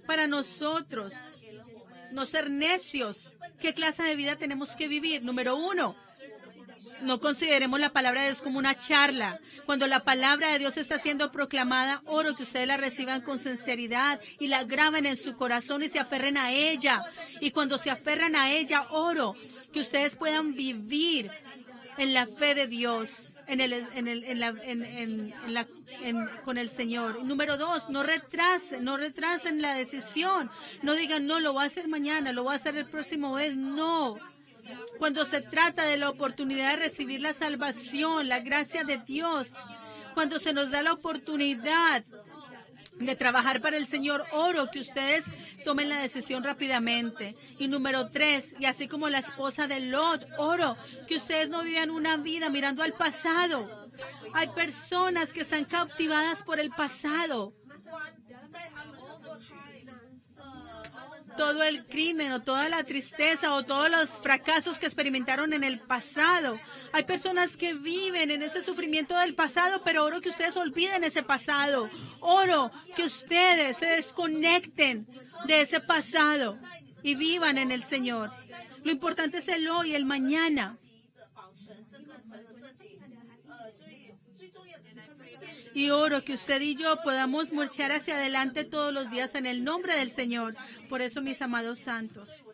Para nosotros, no ser necios, ¿qué clase de vida tenemos que vivir? Número 1, no consideremos la palabra de Dios como una charla. Cuando la palabra de Dios está siendo proclamada, oro que ustedes la reciban con sinceridad y la graben en su corazón y se aferren a ella. Y cuando se aferran a ella, oro que ustedes puedan vivir en la fe de Dios, con el Señor. Y número 2, no retrasen la decisión. No digan, no, lo voy a hacer mañana, lo voy a hacer el próximo mes. No. Cuando se trata de la oportunidad de recibir la salvación, la gracia de Dios, cuando se nos da la oportunidad de trabajar para el Señor, oro que ustedes tomen la decisión rápidamente. Y número 3, y así como la esposa de Lot, oro que ustedes no vivan una vida mirando al pasado. Hay personas que están cautivadas por el pasado. Todo el crimen o toda la tristeza o todos los fracasos que experimentaron en el pasado. Hay personas que viven en ese sufrimiento del pasado, pero oro que ustedes olviden ese pasado. Oro que ustedes se desconecten de ese pasado y vivan en el Señor. Lo importante es el hoy, el mañana. Y oro que usted y yo podamos marchar hacia adelante todos los días en el nombre del Señor. Por eso, mis amados santos,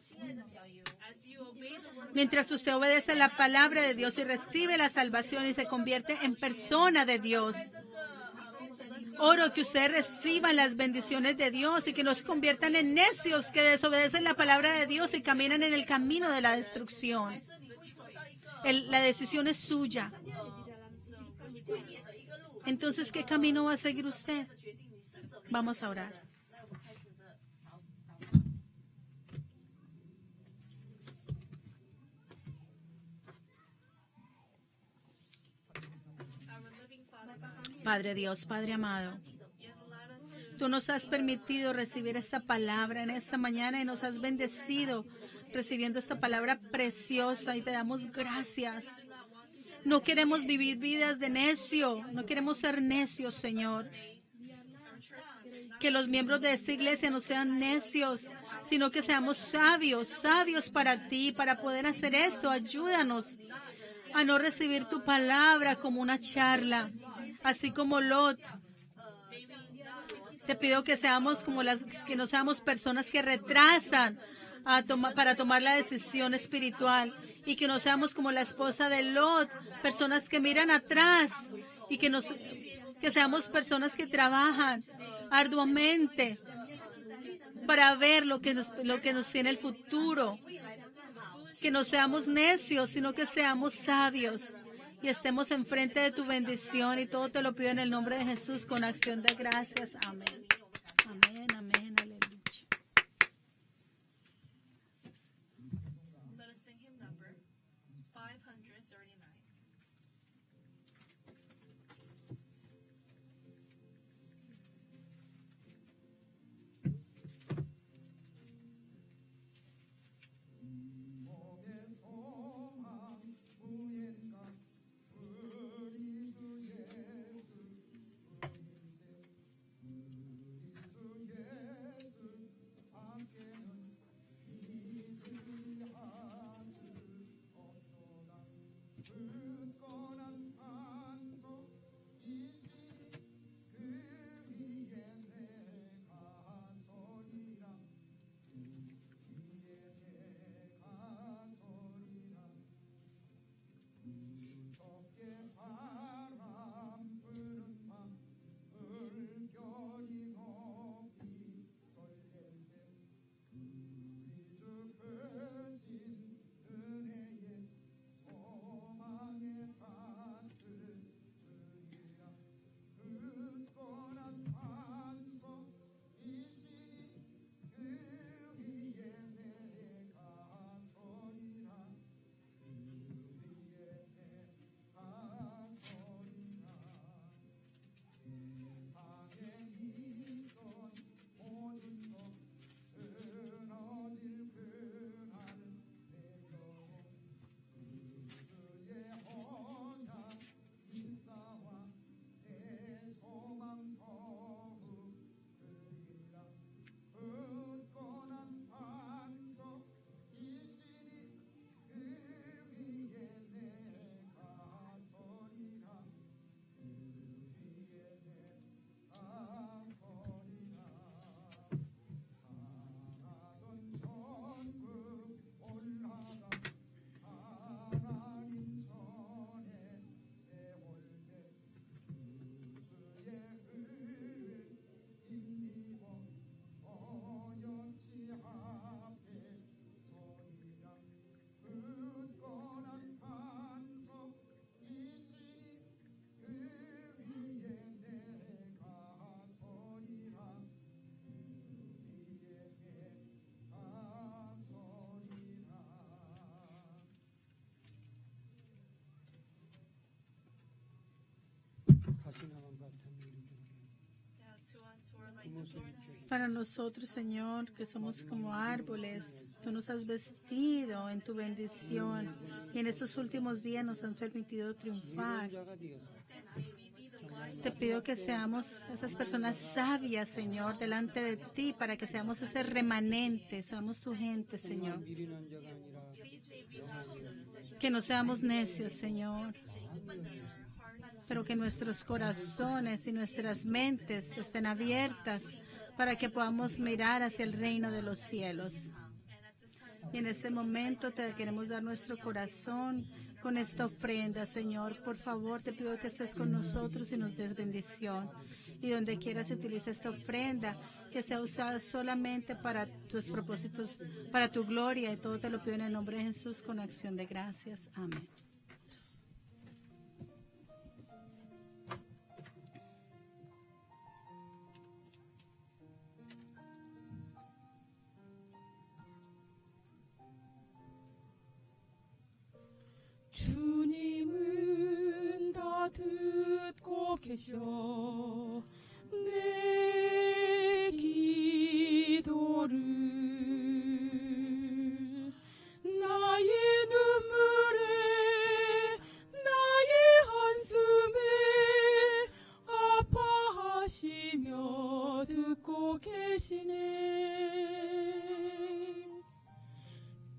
Mientras usted obedece la palabra de Dios y recibe la salvación y se convierte en persona de Dios. Oro que ustedes reciban las bendiciones de Dios y que no se conviertan en necios que desobedecen la palabra de Dios y caminan en el camino de la destrucción. La decisión es suya. Entonces, ¿qué camino va a seguir usted? Vamos a orar. Padre Dios, Padre amado, tú nos has permitido recibir esta palabra en esta mañana y nos has bendecido recibiendo esta palabra preciosa y te damos gracias. No queremos vivir vidas de necio, no queremos ser necios, Señor. Que los miembros de esta iglesia no sean necios, sino que seamos sabios, sabios para ti, para poder hacer esto. Ayúdanos a no recibir tu palabra como una charla, así como Lot. Te pido que no seamos personas que retrasan para tomar la decisión espiritual y que no seamos como la esposa de Lot, personas que miran atrás y que seamos personas que trabajan arduamente para ver lo que nos tiene el futuro. Que no seamos necios, sino que seamos sabios y estemos enfrente de tu bendición, y todo te lo pido en el nombre de Jesús con acción de gracias. Amén. Amén, amén, aleluya. Let us sing hymn number 539. Para nosotros, Señor, que somos como árboles, tú nos has vestido en tu bendición y en estos últimos días nos has permitido triunfar. Te pido que seamos esas personas sabias, Señor, delante de ti, para que seamos ese remanente, seamos tu gente, Señor. Que no seamos necios, Señor, pero que nuestros corazones y nuestras mentes estén abiertas para que podamos mirar hacia el reino de los cielos. Y en este momento te queremos dar nuestro corazón con esta ofrenda, Señor. Por favor, te pido que estés con nosotros y nos des bendición. Y donde quiera se utilice esta ofrenda, que sea usada solamente para tus propósitos, para tu gloria. Y todo te lo pido en el nombre de Jesús con acción de gracias. Amén. 주님은 다 듣고 계셔 내 기도를 나의 눈물에 나의 한숨에 아파하시며 듣고 계시네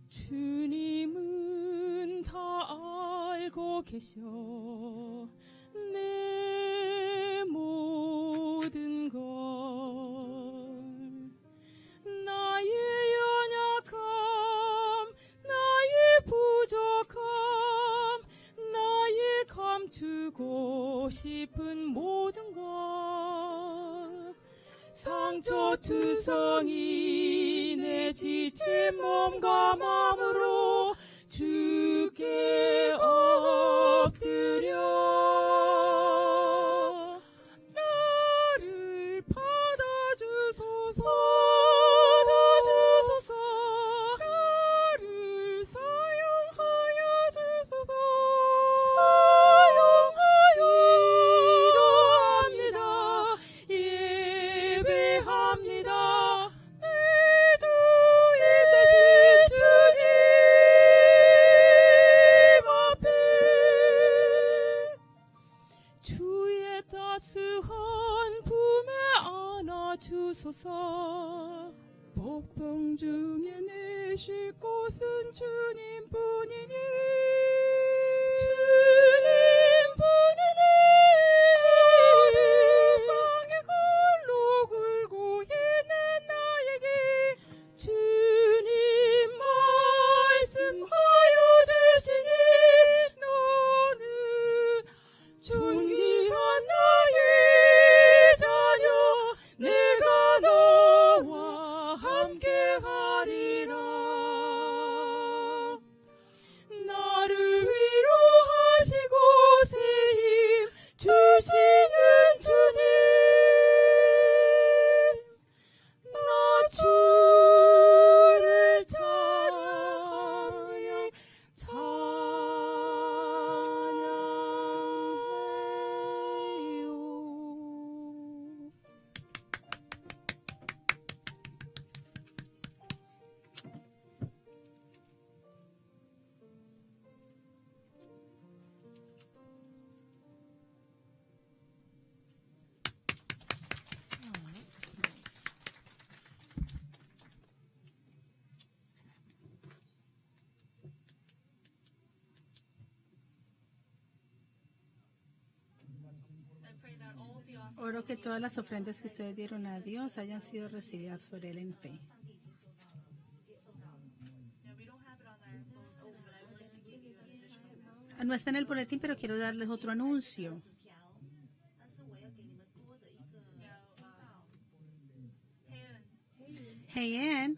주님은 다 알고 계셔 내 모든 걸 나의 연약함 나의 부족함 나의 감추고 싶은 모든 것 상처투성이 내 지친 몸과 마음으로 주께 엎드려 나를 받아주소서 나를 사용하여 주소서 기도합니다 예배합니다 내 주인 되신 주님 앞에 주의 따스한 품에 안아주소서 복병 중에 내쉴 곳은 주님뿐이니 주님뿐이니 방에 걸로 굴고 있는 나에게 주님 말씀하여 주시니 너는 존귀한 나의 자녀 내가 너와 함께하리라 나를 위로하시고 새 힘 주시는 주님 나 주를 찬양하니 찬양해요 I pray that all of the offerings Oro que todas las ofrendas que ustedes dieron a Dios hayan sido recibidas por Él en fe. Yeah, we don't have it on our phone, but I would like to give you an additional announcement. No está en el boletín, pero quiero darles otro anuncio. Heyen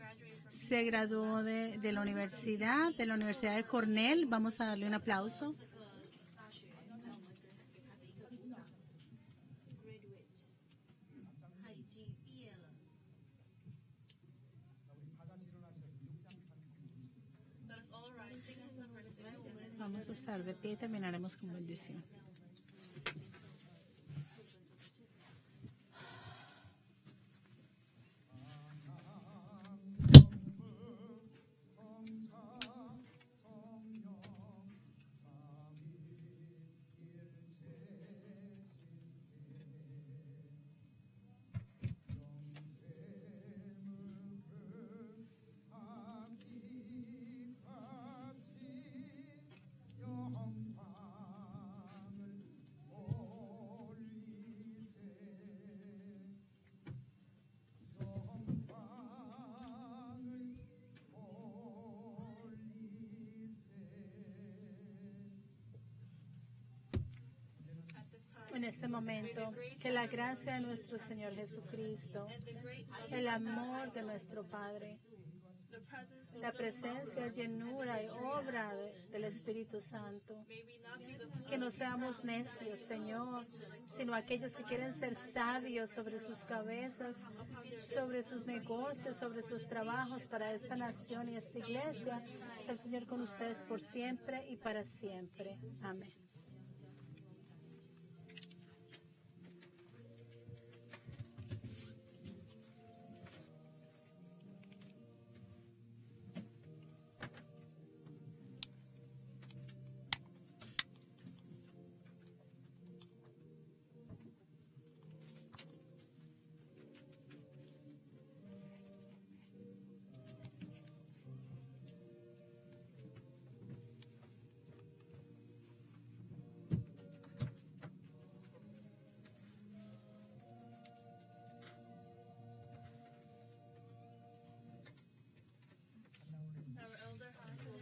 se graduó de la universidad de Cornell. Vamos a darle un aplauso. Let us all rise. Sing us number 6. Vamos a estar de pie y terminaremos con bendición. en este momento que la gracia de nuestro Señor Jesucristo, el amor de nuestro Padre, la presencia, llenura y obra del Espíritu Santo, que no seamos necios, Señor, sino aquellos que quieren ser sabios sobre sus cabezas, sobre sus negocios, sobre sus trabajos para esta nación y esta iglesia. Sea el Señor con ustedes por siempre y para siempre. Amén.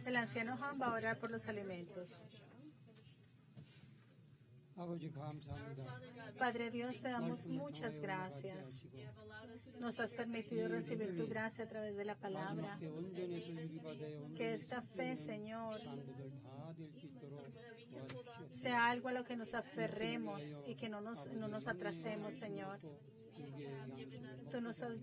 El anciano Juan va a orar por los alimentos. 아버지 감사합니다. Padre Dios, te damos muchas gracias. Nos has permitido recibir tu gracia a través de la palabra. 마지막에 온전해서 유리가 되어 Que esta fe, Señor, 사람들 다 될 수 있도록 도와주시옵소서. sea algo a lo que nos aferremos y que no nos atrasemos, Señor. 이게 양식을 Tú nos has